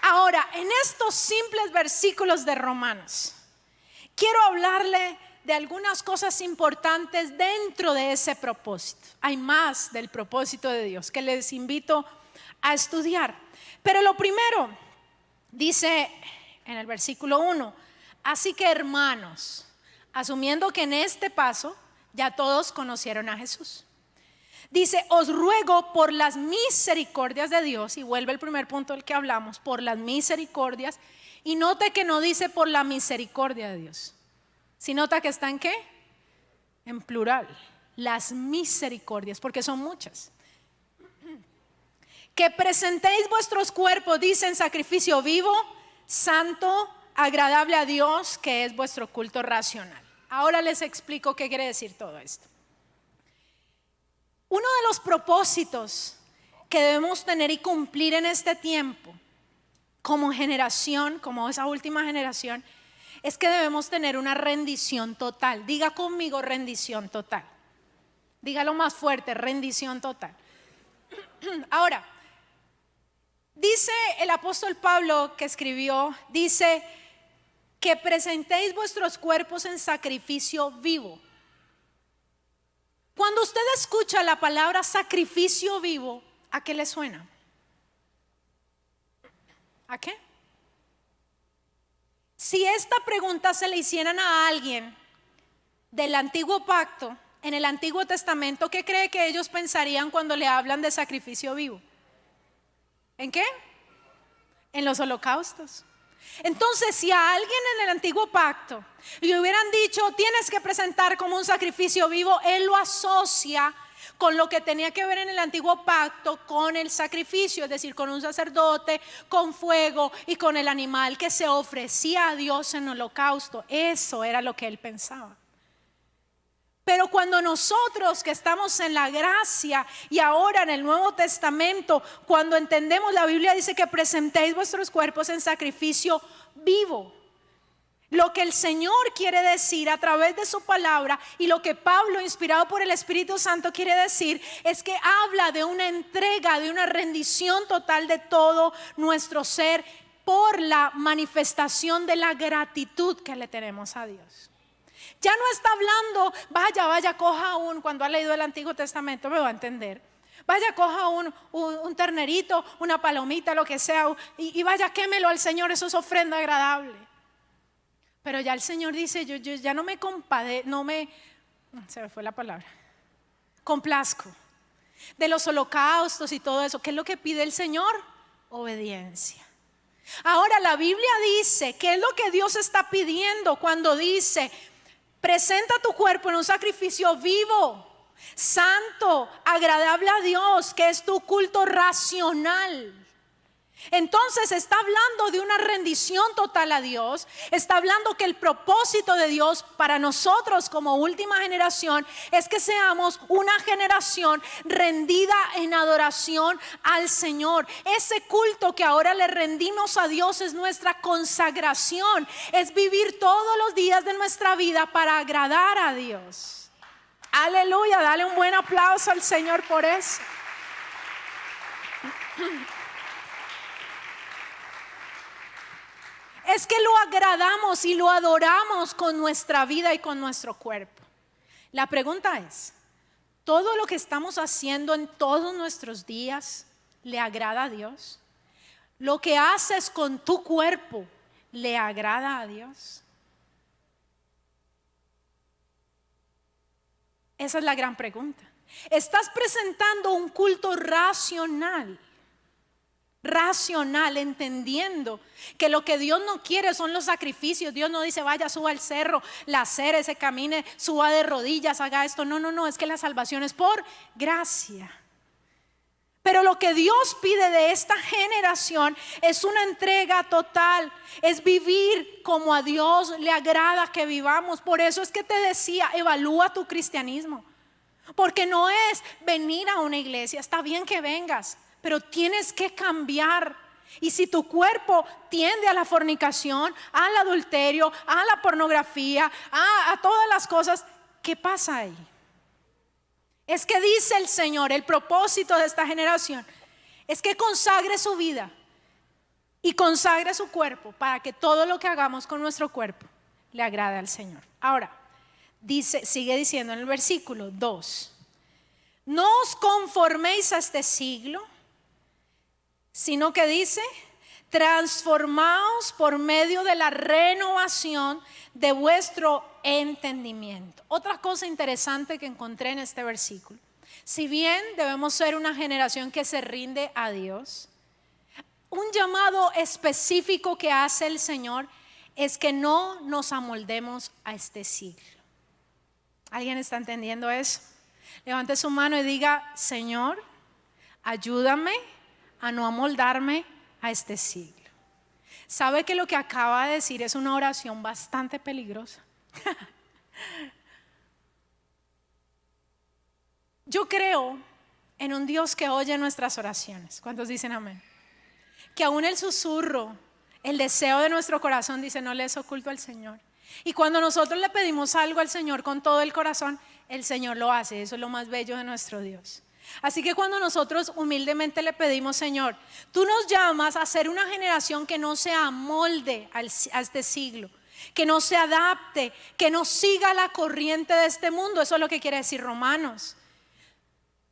Ahora, en estos simples versículos de Romanos, quiero hablarle de algunas cosas importantes dentro de ese propósito. Hay más del propósito de Dios que les invito a estudiar. Pero lo primero, dice en el versículo 1, así que hermanos, asumiendo que en este paso ya todos conocieron a Jesús. Dice, os ruego por las misericordias de Dios, y vuelve el primer punto del que hablamos, por las misericordias, y note que no dice por la misericordia de Dios, si nota que está en ¿qué? En plural, las misericordias, porque son muchas. Que presentéis vuestros cuerpos, dice, en sacrificio vivo, santo, agradable a Dios, que es vuestro culto racional. Ahora les explico qué quiere decir todo esto. Uno de los propósitos que debemos tener y cumplir en este tiempo, como generación, como esa última generación, es que debemos tener una rendición total. Diga conmigo rendición total. Dígalo más fuerte, rendición total. Ahora, dice el apóstol Pablo que escribió, dice que presentéis vuestros cuerpos en sacrificio vivo. Cuando usted escucha la palabra sacrificio vivo, ¿a qué le suena? ¿A qué? Si esta pregunta se le hicieran a alguien del antiguo pacto, en el Antiguo Testamento, ¿qué cree que ellos pensarían cuando le hablan de sacrificio vivo? ¿En qué? En los holocaustos. Entonces, si a alguien en el antiguo pacto le hubieran dicho tienes que presentar como un sacrificio vivo, él lo asocia con lo que tenía que ver en el antiguo pacto con el sacrificio, es decir, con un sacerdote, con fuego y con el animal que se ofrecía a Dios en holocausto. Eso era lo que él pensaba. Pero cuando nosotros que estamos en la gracia y ahora en el Nuevo Testamento, cuando entendemos, la Biblia dice que presentéis vuestros cuerpos en sacrificio vivo. Lo que el Señor quiere decir a través de su palabra y lo que Pablo, inspirado por el Espíritu Santo, quiere decir es que habla de una entrega, de una rendición total de todo nuestro ser por la manifestación de la gratitud que le tenemos a Dios. Ya no está hablando, vaya, coja cuando ha leído el Antiguo Testamento me va a entender. Vaya, coja un ternerito, una palomita, lo que sea, y vaya, quémelo al Señor, eso es ofrenda agradable. Pero ya el Señor dice, yo ya no me se me fue la palabra, complazco de los holocaustos y todo eso. ¿Qué es lo que pide el Señor? Obediencia. Ahora la Biblia dice, ¿qué es lo que Dios está pidiendo cuando dice presenta tu cuerpo en un sacrificio vivo, santo, agradable a Dios, que es tu culto racional? Entonces está hablando de una rendición total a Dios. Está hablando que el propósito de Dios para nosotros como última generación es que seamos una generación rendida en adoración al Señor. Ese culto que ahora le rendimos a Dios es nuestra consagración. Es vivir todos los días de nuestra vida para agradar a Dios. Aleluya, dale un buen aplauso al Señor por eso. Es que lo agradamos y lo adoramos con nuestra vida y con nuestro cuerpo. La pregunta es, ¿todo lo que estamos haciendo en todos nuestros días le agrada a Dios? ¿Lo que haces con tu cuerpo le agrada a Dios? Esa es la gran pregunta. ¿Estás presentando un culto racional? Racional, entendiendo que lo que Dios no quiere son los sacrificios. Dios no dice vaya, suba al cerro, se camine, suba de rodillas, haga esto. No, es que la salvación es por gracia. Pero lo que Dios pide de esta generación es una entrega total, es vivir como a Dios le agrada que vivamos. Por eso es que te decía, evalúa tu cristianismo, porque no es venir a una iglesia, está bien que vengas, pero tienes que cambiar. Y si tu cuerpo tiende a la fornicación, al adulterio, a la pornografía, a todas las cosas, ¿qué pasa ahí? Es que dice el Señor, el propósito de esta generación es que consagre su vida y consagre su cuerpo para que todo lo que hagamos con nuestro cuerpo le agrade al Señor. Ahora, sigue diciendo en el versículo 2, no os conforméis a este siglo, sino que dice, transformaos por medio de la renovación de vuestro entendimiento. Otra cosa interesante que encontré en este versículo, si bien debemos ser una generación que se rinde a Dios, un llamado específico que hace el Señor es que no nos amoldemos a este siglo. ¿Alguien está entendiendo eso? Levante su mano y diga, Señor, ayúdame a no amoldarme a este siglo. ¿Sabe que lo que acaba de decir es una oración bastante peligrosa? Yo creo en un Dios que oye nuestras oraciones. ¿Cuántos dicen amén? Que aún el susurro, el deseo de nuestro corazón dice, no le es oculto al Señor. Y cuando nosotros le pedimos algo al Señor con todo el corazón, el Señor lo hace. Eso es lo más bello de nuestro Dios. Así que cuando nosotros humildemente le pedimos, Señor, tú nos llamas a ser una generación que no se amolde a este siglo, que no se adapte, que no siga la corriente de este mundo. Eso es lo que quiere decir Romanos.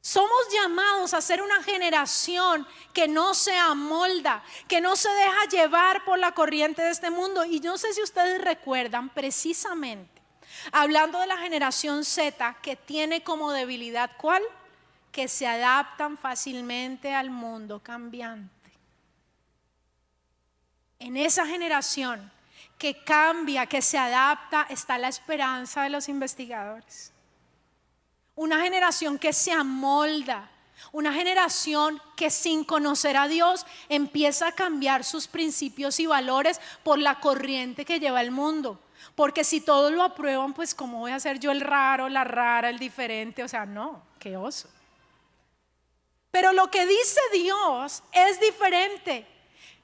Somos llamados a ser una generación que no se amolda, que no se deja llevar por la corriente de este mundo. Y no sé si ustedes recuerdan precisamente, hablando de la generación Z, que tiene como debilidad, ¿cuál? Que se adaptan fácilmente al mundo cambiante. En esa generación que cambia, que se adapta, está la esperanza de los investigadores. Una generación que se amolda, una generación que sin conocer a Dios empieza a cambiar sus principios y valores por la corriente que lleva el mundo. Porque si todos lo aprueban, pues ¿cómo voy a ser yo el raro, la rara, el diferente? O sea, no, qué oso. Pero lo que dice Dios es diferente.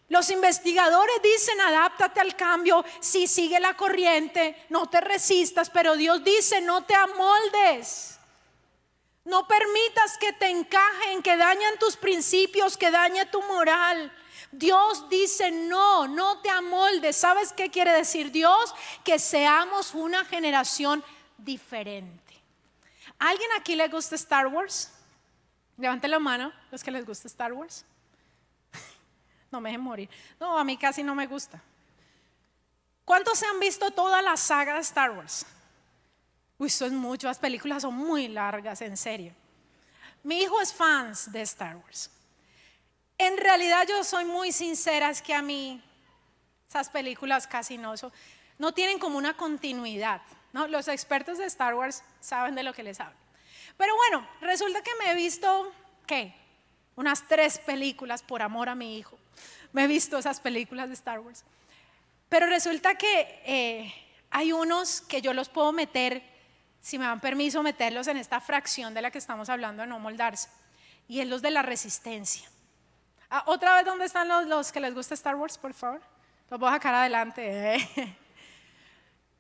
Los investigadores dicen, adáptate al cambio, si sigue la corriente, no te resistas, pero Dios dice, no te amoldes. No permitas que te encajen, que dañen tus principios, que dañe tu moral. Dios dice, no te amoldes. ¿Sabes qué quiere decir Dios? Que seamos una generación diferente. ¿A alguien aquí le gusta Star Wars? Levanten la mano los que les gusta Star Wars. No me dejen morir. No, a mí casi no me gusta. ¿Cuántos se han visto toda la saga de Star Wars? Uy, son muchas, las películas son muy largas, en serio. Mi hijo es fan de Star Wars. En realidad yo soy muy sincera, es que a mí esas películas casi no tienen como una continuidad, ¿no? Los expertos de Star Wars saben de lo que les hablo. Pero bueno, resulta que me he visto, ¿qué? unas 3 películas por amor a mi hijo. Me he visto esas películas de Star Wars. Pero resulta que hay unos que yo los puedo meter, si me dan permiso, meterlos en esta fracción de la que estamos hablando de no moldarse. Y es los de la resistencia. Otra vez, ¿dónde están los que les gusta Star Wars, por favor? Los voy a sacar adelante.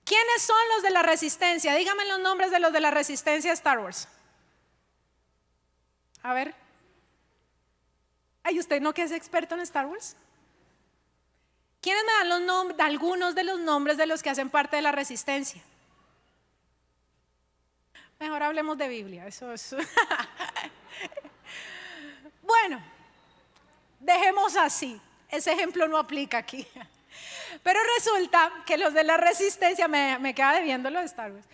¿Quiénes son los de la resistencia? Díganme los nombres de los de la resistencia a Star Wars. A ver. Ay, ¿usted no que es experto en Star Wars? ¿Quiénes me dan los nombres, algunos de los nombres de los que hacen parte de la resistencia? Mejor hablemos de Biblia, eso es. Bueno, dejemos así. Ese ejemplo no aplica aquí. Pero resulta que los de la resistencia, me queda debiendo lo de Star Wars.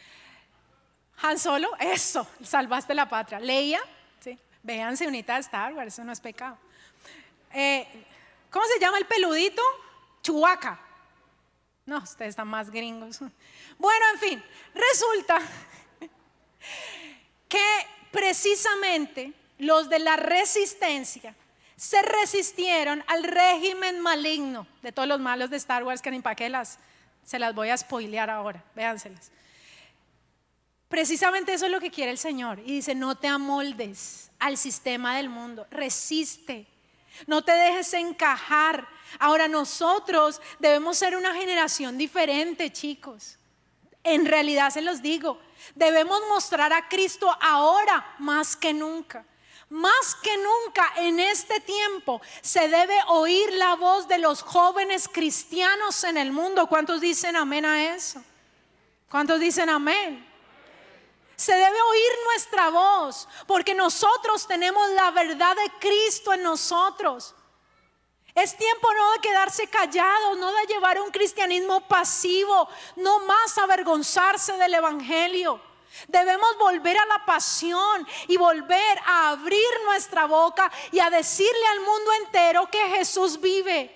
Han Solo, eso, salvaste la patria. Leia, sí, véanse unita de Star Wars, eso no es pecado. ¿Cómo se llama el peludito? Chewbacca. No, ustedes están más gringos. Bueno, en fin, resulta que precisamente los de la resistencia se resistieron al régimen maligno de todos los malos de Star Wars, que ni pa' qué se las voy a spoilear ahora, véanselas. Precisamente eso es lo que quiere el Señor y dice: no te amoldes al sistema del mundo, resiste, no te dejes encajar. Ahora nosotros debemos ser una generación diferente, chicos. En realidad se los digo, debemos mostrar a Cristo ahora más que nunca. Más que nunca en este tiempo se debe oír la voz de los jóvenes cristianos en el mundo. ¿Cuántos dicen amén a eso? ¿Cuántos dicen amén? Se debe oír nuestra voz porque nosotros tenemos la verdad de Cristo en nosotros. Es tiempo no de quedarse callados, no de llevar un cristianismo pasivo, no más avergonzarse del evangelio. Debemos volver a la pasión y volver a abrir nuestra boca y a decirle al mundo entero que Jesús vive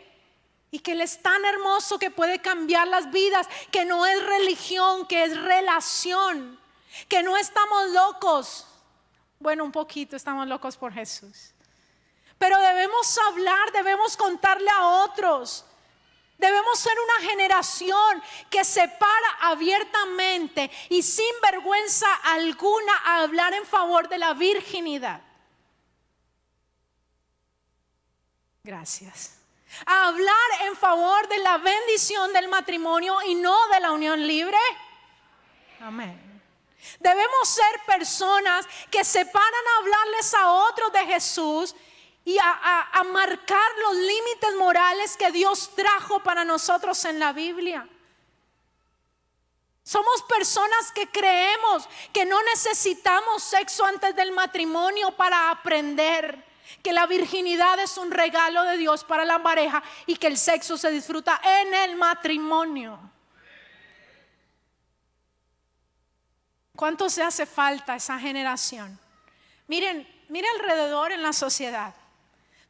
y que Él es tan hermoso que puede cambiar las vidas, que no es religión, que es relación, que no estamos locos. Bueno, un poquito estamos locos por Jesús, pero debemos hablar, debemos contarle a otros. Debemos ser una generación que se para abiertamente y sin vergüenza alguna a hablar en favor de la virginidad. Gracias. A hablar en favor de la bendición del matrimonio y no de la unión libre. Amén. Debemos ser personas que se paran a hablarles a otros de Jesús y a marcar los límites morales que Dios trajo para nosotros en la Biblia. Somos personas que creemos que no necesitamos sexo antes del matrimonio para aprender que la virginidad es un regalo de Dios para la pareja y que el sexo se disfruta en el matrimonio. ¿Cuánto se hace falta esa generación? Miren alrededor en la sociedad.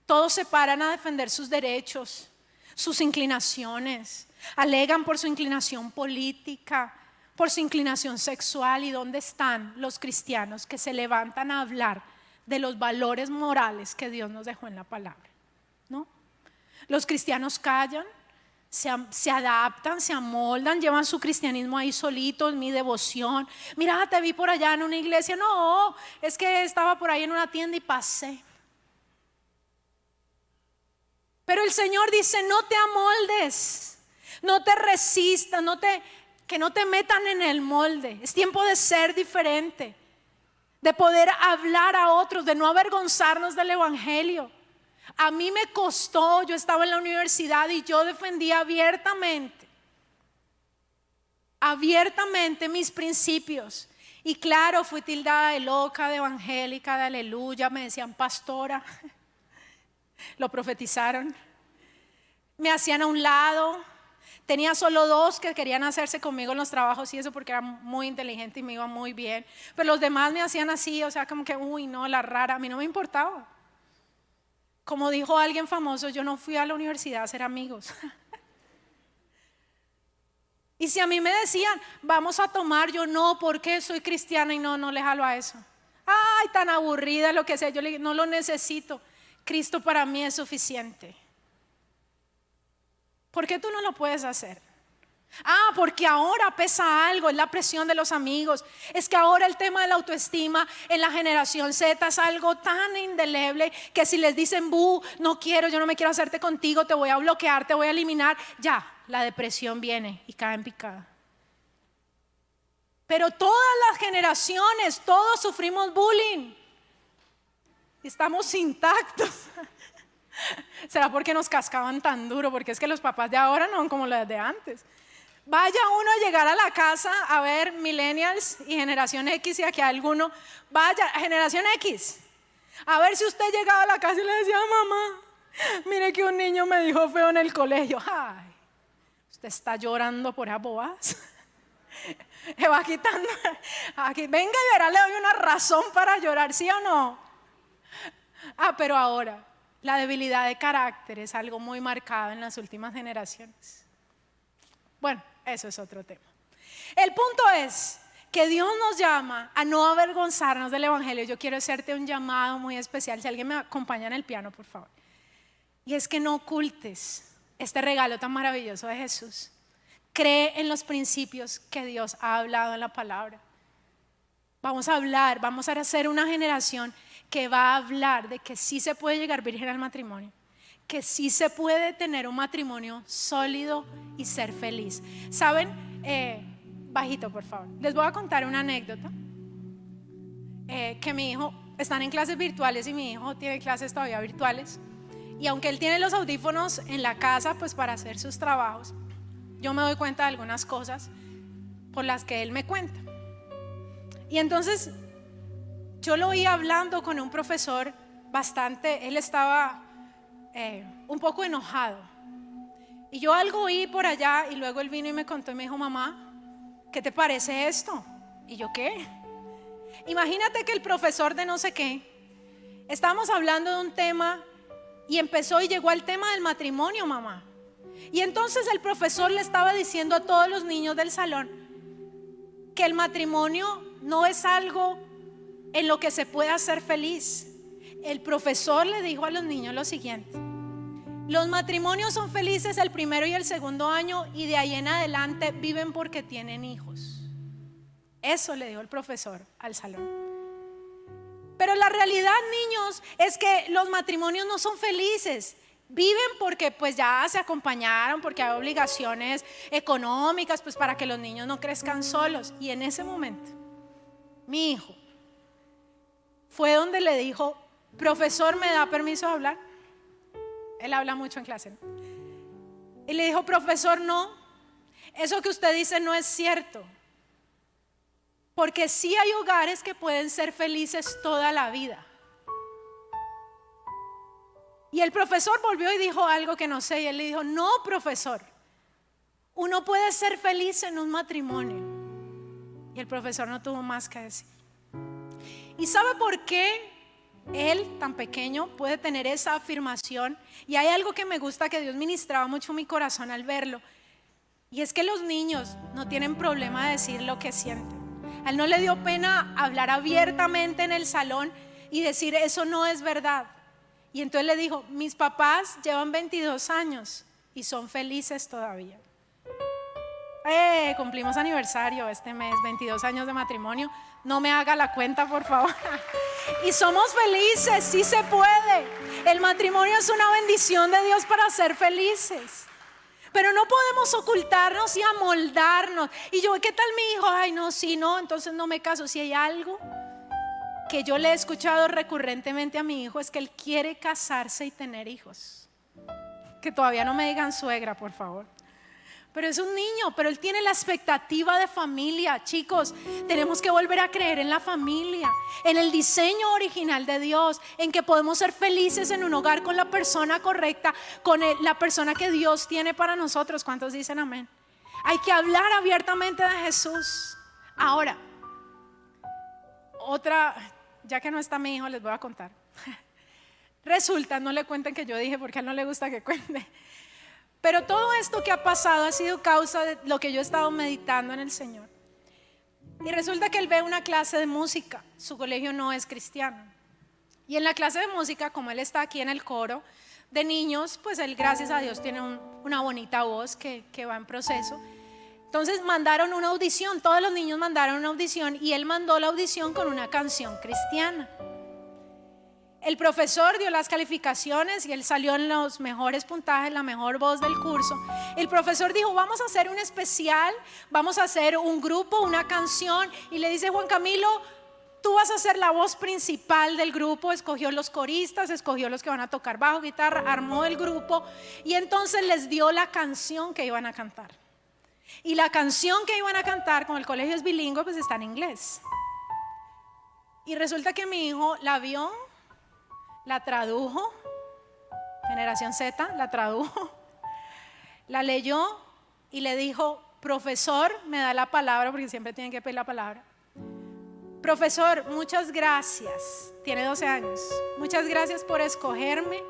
Todos se paran a defender sus derechos, sus inclinaciones, alegan por su inclinación política, por su inclinación sexual. ¿Y dónde están los cristianos que se levantan a hablar de los valores morales que Dios nos dejó en la palabra? ¿No? Los cristianos callan, se adaptan, se amoldan, llevan su cristianismo ahí solitos, mi devoción. Mira, te vi por allá en una iglesia. No, es que estaba por ahí en una tienda y pasé. Pero el Señor dice: no te amoldes, no te resistas, que no te metan en el molde. Es tiempo de ser diferente, de poder hablar a otros, de no avergonzarnos del evangelio. A mí me costó, yo estaba en la universidad y yo defendía abiertamente mis principios. Y claro, fui tildada de loca, de evangélica, de aleluya, me decían pastora. Lo profetizaron. Me hacían a un lado. Tenía solo 2 que querían hacerse conmigo en los trabajos y eso porque era muy inteligente y me iba muy bien. Pero los demás me hacían así, o sea, como que, uy, no, la rara. A mí no me importaba. Como dijo alguien famoso, yo no fui a la universidad a hacer amigos. Y si a mí me decían, vamos a tomar, yo no, porque soy cristiana y no le jalo a eso. Ay, tan aburrida, lo que sea. Yo le dije, no lo necesito. Cristo para mí es suficiente. ¿Por qué tú no lo puedes hacer? Porque ahora pesa algo, es la presión de los amigos. Es que ahora el tema de la autoestima en la generación Z es algo tan indeleble que si les dicen, no quiero, yo no me quiero hacerte contigo, te voy a bloquear, te voy a eliminar, ya, la depresión viene y cae en picada. Pero todas las generaciones, todos sufrimos bullying. Estamos intactos. ¿Será porque nos cascaban tan duro? Porque es que los papás de ahora no son como los de antes. Vaya uno a llegar a la casa a ver millennials y generación X, y aquí hay alguno, vaya, generación X, a ver si usted llegaba a la casa y le decía, mamá, mire que un niño me dijo feo en el colegio. Ay, usted está llorando por esas bobas. Se va quitando, aquí, venga y verá, le doy una razón para llorar, ¿sí o no? Pero ahora, la debilidad de carácter es algo muy marcado en las últimas generaciones. Bueno, eso es otro tema. El punto es que Dios nos llama a no avergonzarnos del Evangelio. Yo quiero hacerte un llamado muy especial. Si alguien me acompaña en el piano, por favor. Y es que no ocultes este regalo tan maravilloso de Jesús. Cree en los principios que Dios ha hablado en la palabra. Vamos a hacer una generación que va a hablar de que sí se puede llegar virgen al matrimonio, que sí se puede tener un matrimonio sólido y ser feliz. ¿Saben? Bajito, por favor. Les voy a contar una anécdota. Que mi hijo, están en clases virtuales y mi hijo tiene clases todavía virtuales. Y aunque él tiene los audífonos en la casa, pues para hacer sus trabajos, yo me doy cuenta de algunas cosas por las que él me cuenta. Y entonces yo lo oí hablando con un profesor bastante, él estaba un poco enojado. Y yo algo oí por allá y luego él vino y me contó y me dijo, mamá, ¿qué te parece esto? Y yo, ¿qué? Imagínate que el profesor de no sé qué, estábamos hablando de un tema y empezó y llegó al tema del matrimonio, mamá. Y entonces el profesor le estaba diciendo a todos los niños del salón que el matrimonio no es algo en lo que se pueda ser feliz. El profesor le dijo a los niños lo siguiente: los matrimonios son felices el primero y el segundo año y de ahí en adelante viven porque tienen hijos. Eso le dijo el profesor al salón. Pero la realidad, niños, es que los matrimonios no son felices. Viven porque pues ya se acompañaron, porque hay obligaciones económicas, pues para que los niños no crezcan solos. Y en ese momento, mi hijo fue donde le dijo: profesor, ¿me da permiso de hablar? Él habla mucho en clase, ¿no? Y le dijo: profesor, no, eso que usted dice no es cierto. Porque sí hay hogares que pueden ser felices toda la vida. Y el profesor volvió y dijo algo que no sé, y él le dijo: no, profesor, uno puede ser feliz en un matrimonio. Y el profesor no tuvo más que decir. ¿Y sabe por qué él, tan pequeño, puede tener esa afirmación? Y hay algo que me gusta, que Dios ministraba mucho mi corazón al verlo, y es que los niños no tienen problema de decir lo que sienten. A él no le dio pena hablar abiertamente en el salón y decir: eso no es verdad. Y entonces le dijo: mis papás llevan 22 años y son felices todavía. Cumplimos aniversario este mes, 22 años de matrimonio. No me haga la cuenta, por favor. Y somos felices, sí se puede. El matrimonio es una bendición de Dios para ser felices. Pero no podemos ocultarnos y amoldarnos. Y yo, ¿qué tal mi hijo? Ay, no, sí, no, entonces no me caso. Si hay algo que yo le he escuchado recurrentemente a mi hijo, es que él quiere casarse y tener hijos. Que todavía no me digan suegra, por favor. Pero es un niño, pero él tiene la expectativa de familia. Chicos, tenemos que volver a creer en la familia, en el diseño original de Dios, en que podemos ser felices en un hogar con la persona correcta, con la persona que Dios tiene para nosotros. ¿Cuántos dicen amén? Hay que hablar abiertamente de Jesús. Ahora, otra, ya que no está mi hijo, les voy a contar. Resulta, no le cuenten que yo dije, porque a él no le gusta que cuente. Pero todo esto que ha pasado ha sido causa de lo que yo he estado meditando en el Señor. Y resulta que él ve una clase de música. Su colegio no es cristiano. Y en la clase de música, como él está aquí en el coro de niños, pues él, gracias a Dios, tiene una bonita voz que va en proceso. Entonces mandaron una audición, todos los niños mandaron una audición y él mandó la audición con una canción cristiana. El profesor dio las calificaciones y él salió en los mejores puntajes, la mejor voz del curso. El profesor dijo, vamos a hacer un especial, vamos a hacer un grupo, una canción. Y le dice, Juan Camilo, tú vas a ser la voz principal del grupo. Escogió los coristas, escogió los que van a tocar bajo, guitarra, armó el grupo y entonces les dio la canción que iban a cantar. Y la canción que iban a cantar, como el colegio es bilingüe, pues está en inglés. Y resulta que mi hijo la vio, la tradujo, generación Z, la tradujo, la leyó y le dijo, profesor, me da la palabra, porque siempre tienen que pedir la palabra. Profesor, muchas gracias, tiene 12 años, muchas gracias por escogerme,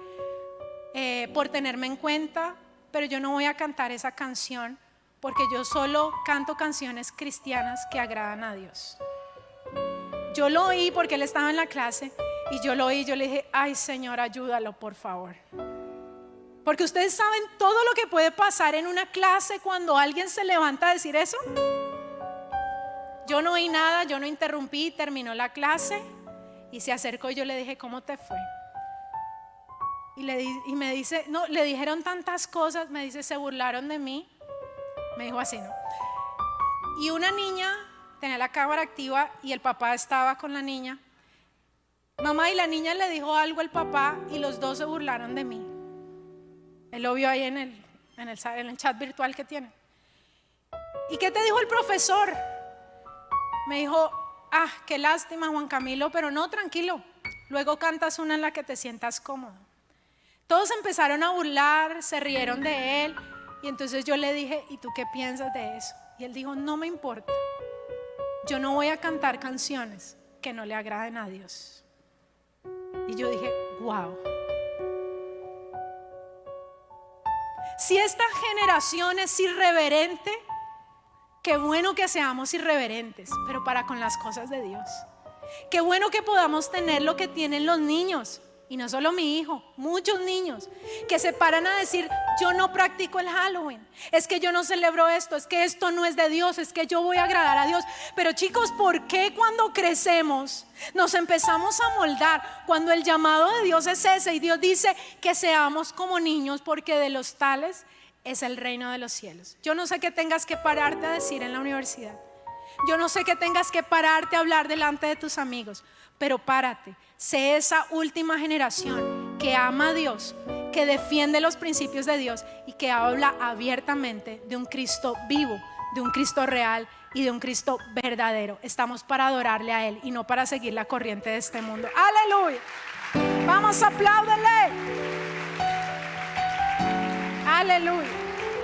por tenerme en cuenta, pero yo no voy a cantar esa canción porque yo solo canto canciones cristianas que agradan a Dios. Yo lo oí porque él estaba en la clase y yo lo oí y yo le dije, ay Señor, ayúdalo por favor. Porque ustedes saben todo lo que puede pasar en una clase cuando alguien se levanta a decir eso. Yo no oí nada, yo no interrumpí, terminó la clase y se acercó y yo le dije, ¿cómo te fue? Y me dice, no, le dijeron tantas cosas, me dice, se burlaron de mí. Me dijo así, ¿no? Y una niña tenía la cámara activa y el papá estaba con la niña. Mamá, y la niña le dijo algo al papá y los dos se burlaron de mí. Él lo vio ahí en el chat virtual que tiene. ¿Y qué te dijo el profesor? Me dijo, qué lástima Juan Camilo, pero no, tranquilo. Luego cantas una en la que te sientas cómodo. Todos empezaron a burlar, se rieron de él. Y entonces yo le dije, ¿y tú qué piensas de eso? Y él dijo, no me importa. Yo no voy a cantar canciones que no le agraden a Dios. Y yo dije, wow. Si esta generación es irreverente, qué bueno que seamos irreverentes, pero para con las cosas de Dios. Qué bueno que podamos tener lo que tienen los niños. Y no solo mi hijo, muchos niños que se paran a decir, yo no practico el Halloween, es que yo no celebro esto, es que esto no es de Dios, es que yo voy a agradar a Dios. Pero chicos, ¿por qué cuando crecemos nos empezamos a moldar? Cuando el llamado de Dios es ese y Dios dice que seamos como niños, porque de los tales es el reino de los cielos. Yo no sé qué tengas que pararte a decir en la universidad. Yo no sé qué tengas que pararte a hablar delante de tus amigos, pero párate, sé esa última generación que ama a Dios, que defiende los principios de Dios y que habla abiertamente de un Cristo vivo, de un Cristo real y de un Cristo verdadero. Estamos para adorarle a Él y no para seguir la corriente de este mundo. ¡Aleluya! Vamos, apláudele. ¡Aleluya!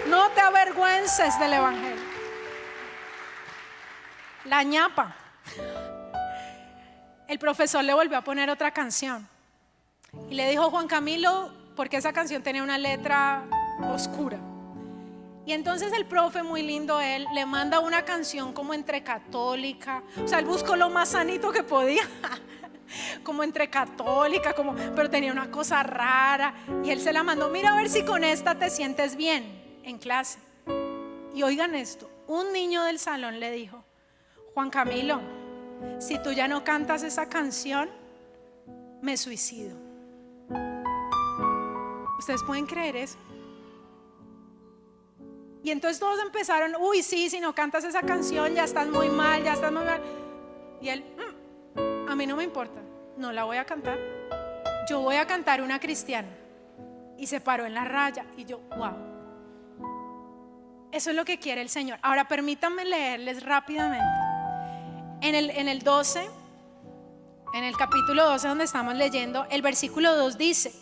No te avergüences del Evangelio. La ñapa. El profesor le volvió a poner otra canción y le dijo, Juan Camilo, porque esa canción tenía una letra oscura. Y entonces el profe, muy lindo él, le manda una canción como entre católica, o sea, él buscó lo más sanito que podía, como entre católica, pero tenía una cosa rara, y él se la mandó, mira a ver si con esta te sientes bien en clase. Y oigan esto, un niño del salón le dijo, Juan Camilo, si tú ya no cantas esa canción, me suicido. ¿Ustedes pueden creer eso? Y entonces todos empezaron, uy, sí, si no cantas esa canción ya estás muy mal, ya estás muy mal. Y él, a mí no me importa, no la voy a cantar. Yo voy a cantar una cristiana. Y se paró en la raya y yo, wow. Eso es lo que quiere el Señor. Ahora permítanme leerles rápidamente. En el 12, en el capítulo 12 donde estamos leyendo, el versículo 2 dice,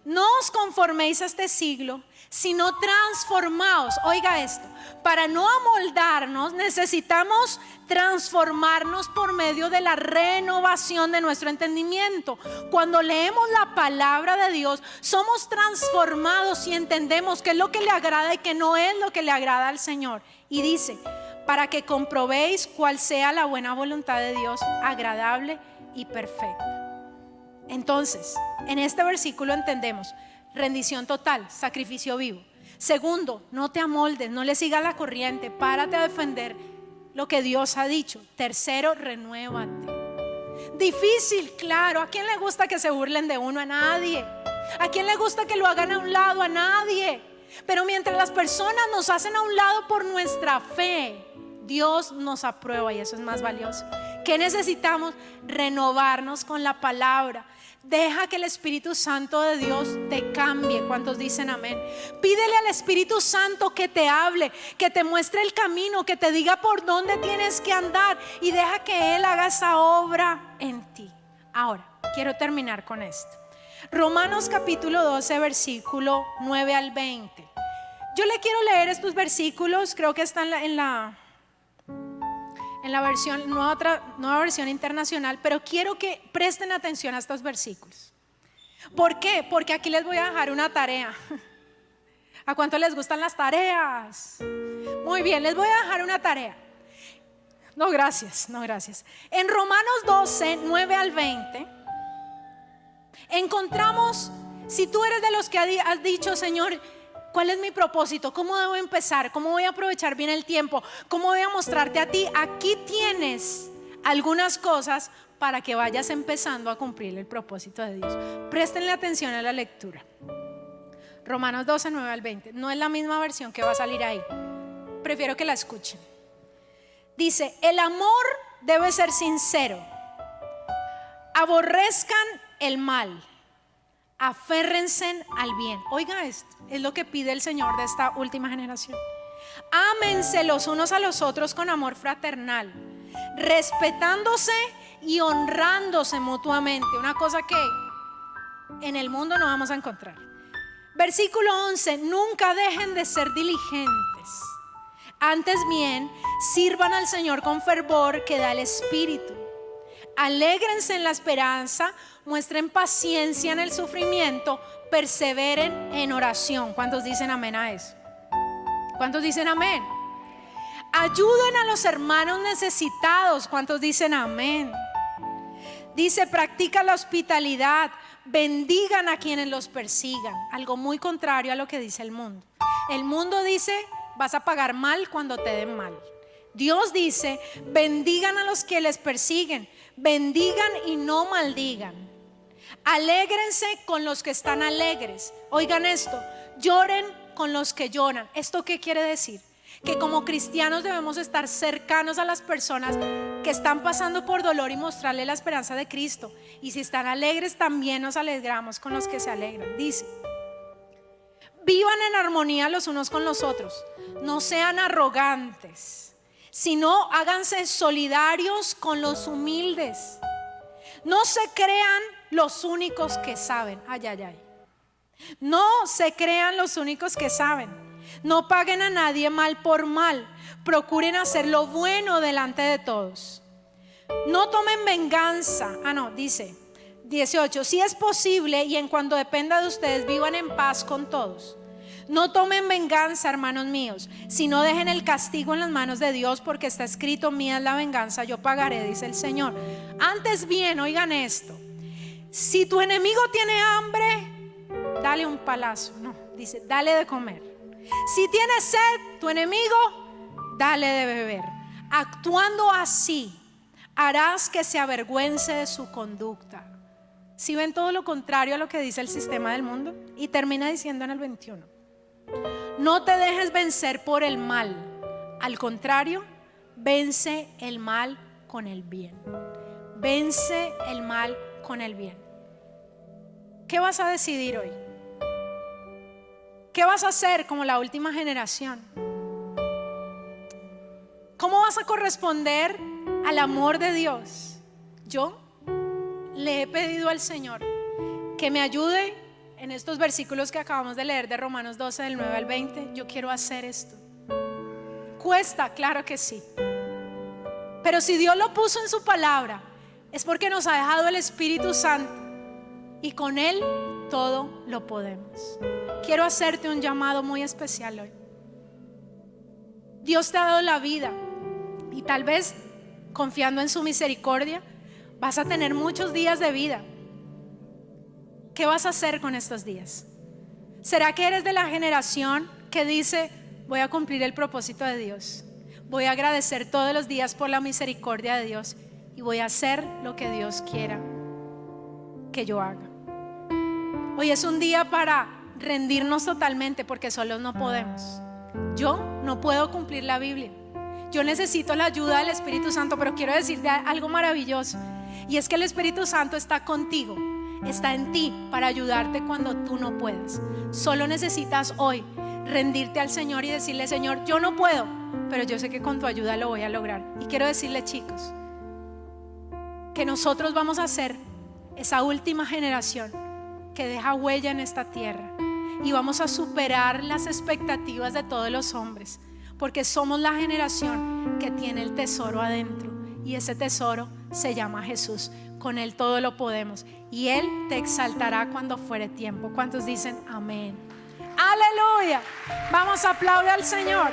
no os conforméis a este siglo, sino transformaos. Oiga esto, para no amoldarnos necesitamos transformarnos por medio de la renovación de nuestro entendimiento. Cuando leemos la palabra de Dios, somos transformados y entendemos qué es lo que le agrada y qué no es lo que le agrada al Señor. Y dice, para que comprobéis cuál sea la buena voluntad de Dios, agradable y perfecta. Entonces, en este versículo entendemos rendición total, sacrificio vivo. Segundo, no te amoldes, no le sigas la corriente, párate a defender lo que Dios ha dicho. Tercero, renuévate. Difícil, claro. ¿A quién le gusta que se burlen de uno? A nadie. ¿A quién le gusta que lo hagan a un lado? A nadie. Pero mientras las personas nos hacen a un lado por nuestra fe, Dios nos aprueba y eso es más valioso. ¿Qué necesitamos? Renovarnos con la palabra. Deja que el Espíritu Santo de Dios te cambie. ¿Cuántos dicen amén? Pídele al Espíritu Santo que te hable, que te muestre el camino, que te diga por dónde tienes que andar y deja que Él haga esa obra en ti. Ahora, quiero terminar con esto. Romanos capítulo 12, versículo 9 al 20. Yo le quiero leer estos versículos, creo que están en la versión, nueva versión internacional, pero quiero que presten atención a estos versículos. ¿Por qué? Porque aquí les voy a dejar una tarea. ¿A cuánto les gustan las tareas? Muy bien, les voy a dejar una tarea. No, gracias. En Romanos 12, 9 al 20, encontramos, si tú eres de los que has dicho, Señor, ¿cuál es mi propósito? ¿Cómo debo empezar? ¿Cómo voy a aprovechar bien el tiempo? ¿Cómo voy a mostrarte a ti? Aquí tienes algunas cosas para que vayas empezando a cumplir el propósito de Dios. Préstenle atención a la lectura. Romanos 12, 9 al 20. No es la misma versión que va a salir ahí. Prefiero que la escuchen. Dice, el amor debe ser sincero. Aborrezcan el mal. Aférrense al bien. Oiga esto, es lo que pide el Señor de esta última generación. Ámense los unos a los otros con amor fraternal, respetándose y honrándose mutuamente. Una cosa que en el mundo no vamos a encontrar. Versículo 11, nunca dejen de ser diligentes. Antes bien, sirvan al Señor con fervor que da el Espíritu. Alégrense en la esperanza, muestren paciencia en el sufrimiento, perseveren en oración. ¿Cuántos dicen amén a eso? ¿Cuántos dicen amén? Ayuden a los hermanos necesitados. ¿Cuántos dicen amén? Dice, practica la hospitalidad, bendigan a quienes los persigan. Algo muy contrario a lo que dice el mundo. El mundo dice, vas a pagar mal cuando te den mal. Dios dice, bendigan a los que les persiguen, bendigan y no maldigan. Alégrense con los que están alegres. Oigan esto, lloren con los que lloran. ¿Esto qué quiere decir? Que como cristianos debemos estar cercanos a las personas que están pasando por dolor y mostrarle la esperanza de Cristo. Y si están alegres, también nos alegramos con los que se alegran. Dice, vivan en armonía los unos con los otros, no sean arrogantes, sino háganse solidarios con los humildes. No se crean los únicos que saben. Ay, ay, ay. No se crean los únicos que saben. No paguen a nadie mal por mal. Procuren hacer lo bueno delante de todos. No tomen venganza. Dice 18. Si es posible y en cuanto dependa de ustedes, vivan en paz con todos. No tomen venganza, hermanos míos, sino dejen el castigo en las manos de Dios, porque está escrito, mía es la venganza, yo pagaré, dice el Señor. Antes bien, oigan esto, si tu enemigo tiene hambre, dale un palazo. No, dice, dale de comer. Si tiene sed, tu enemigo, dale de beber. Actuando así, harás que se avergüence de su conducta. Si ven todo lo contrario a lo que dice el sistema del mundo. Y termina diciendo en el 21, no te dejes vencer por el mal, al contrario, vence el mal con el bien. Vence el mal con el bien. ¿Qué vas a decidir hoy? ¿Qué vas a hacer como la última generación? ¿Cómo vas a corresponder al amor de Dios? Yo le he pedido al Señor que me ayude en estos versículos que acabamos de leer de Romanos 12 del 9 al 20. Yo quiero hacer esto. Cuesta, claro que sí. Pero si Dios lo puso en su palabra, es porque nos ha dejado el Espíritu Santo y con Él todo lo podemos. Quiero hacerte un llamado muy especial hoy. Dios te ha dado la vida y tal vez confiando en su misericordia vas a tener muchos días de vida. ¿Qué vas a hacer con estos días? ¿Será que eres de la generación que dice, voy a cumplir el propósito de Dios, voy a agradecer todos los días por la misericordia de Dios y voy a hacer lo que Dios quiera que yo haga? Hoy es un día para rendirnos totalmente, porque solos no podemos. Yo no puedo cumplir la Biblia. Yo necesito la ayuda del Espíritu Santo, pero quiero decirte algo maravilloso, y es que el Espíritu Santo está contigo, está en ti para ayudarte cuando tú no puedas. Solo necesitas hoy rendirte al Señor y decirle: Señor, yo no puedo, pero yo sé que con tu ayuda lo voy a lograr. Y quiero decirle, chicos, que nosotros vamos a ser esa última generación que deja huella en esta tierra, y vamos a superar las expectativas de todos los hombres, porque somos la generación que tiene el tesoro adentro, y ese tesoro se llama Jesús. Con Él todo lo podemos, y Él te exaltará cuando fuere tiempo. ¿Cuántos dicen amén? Aleluya. Vamos a aplaudir al Señor.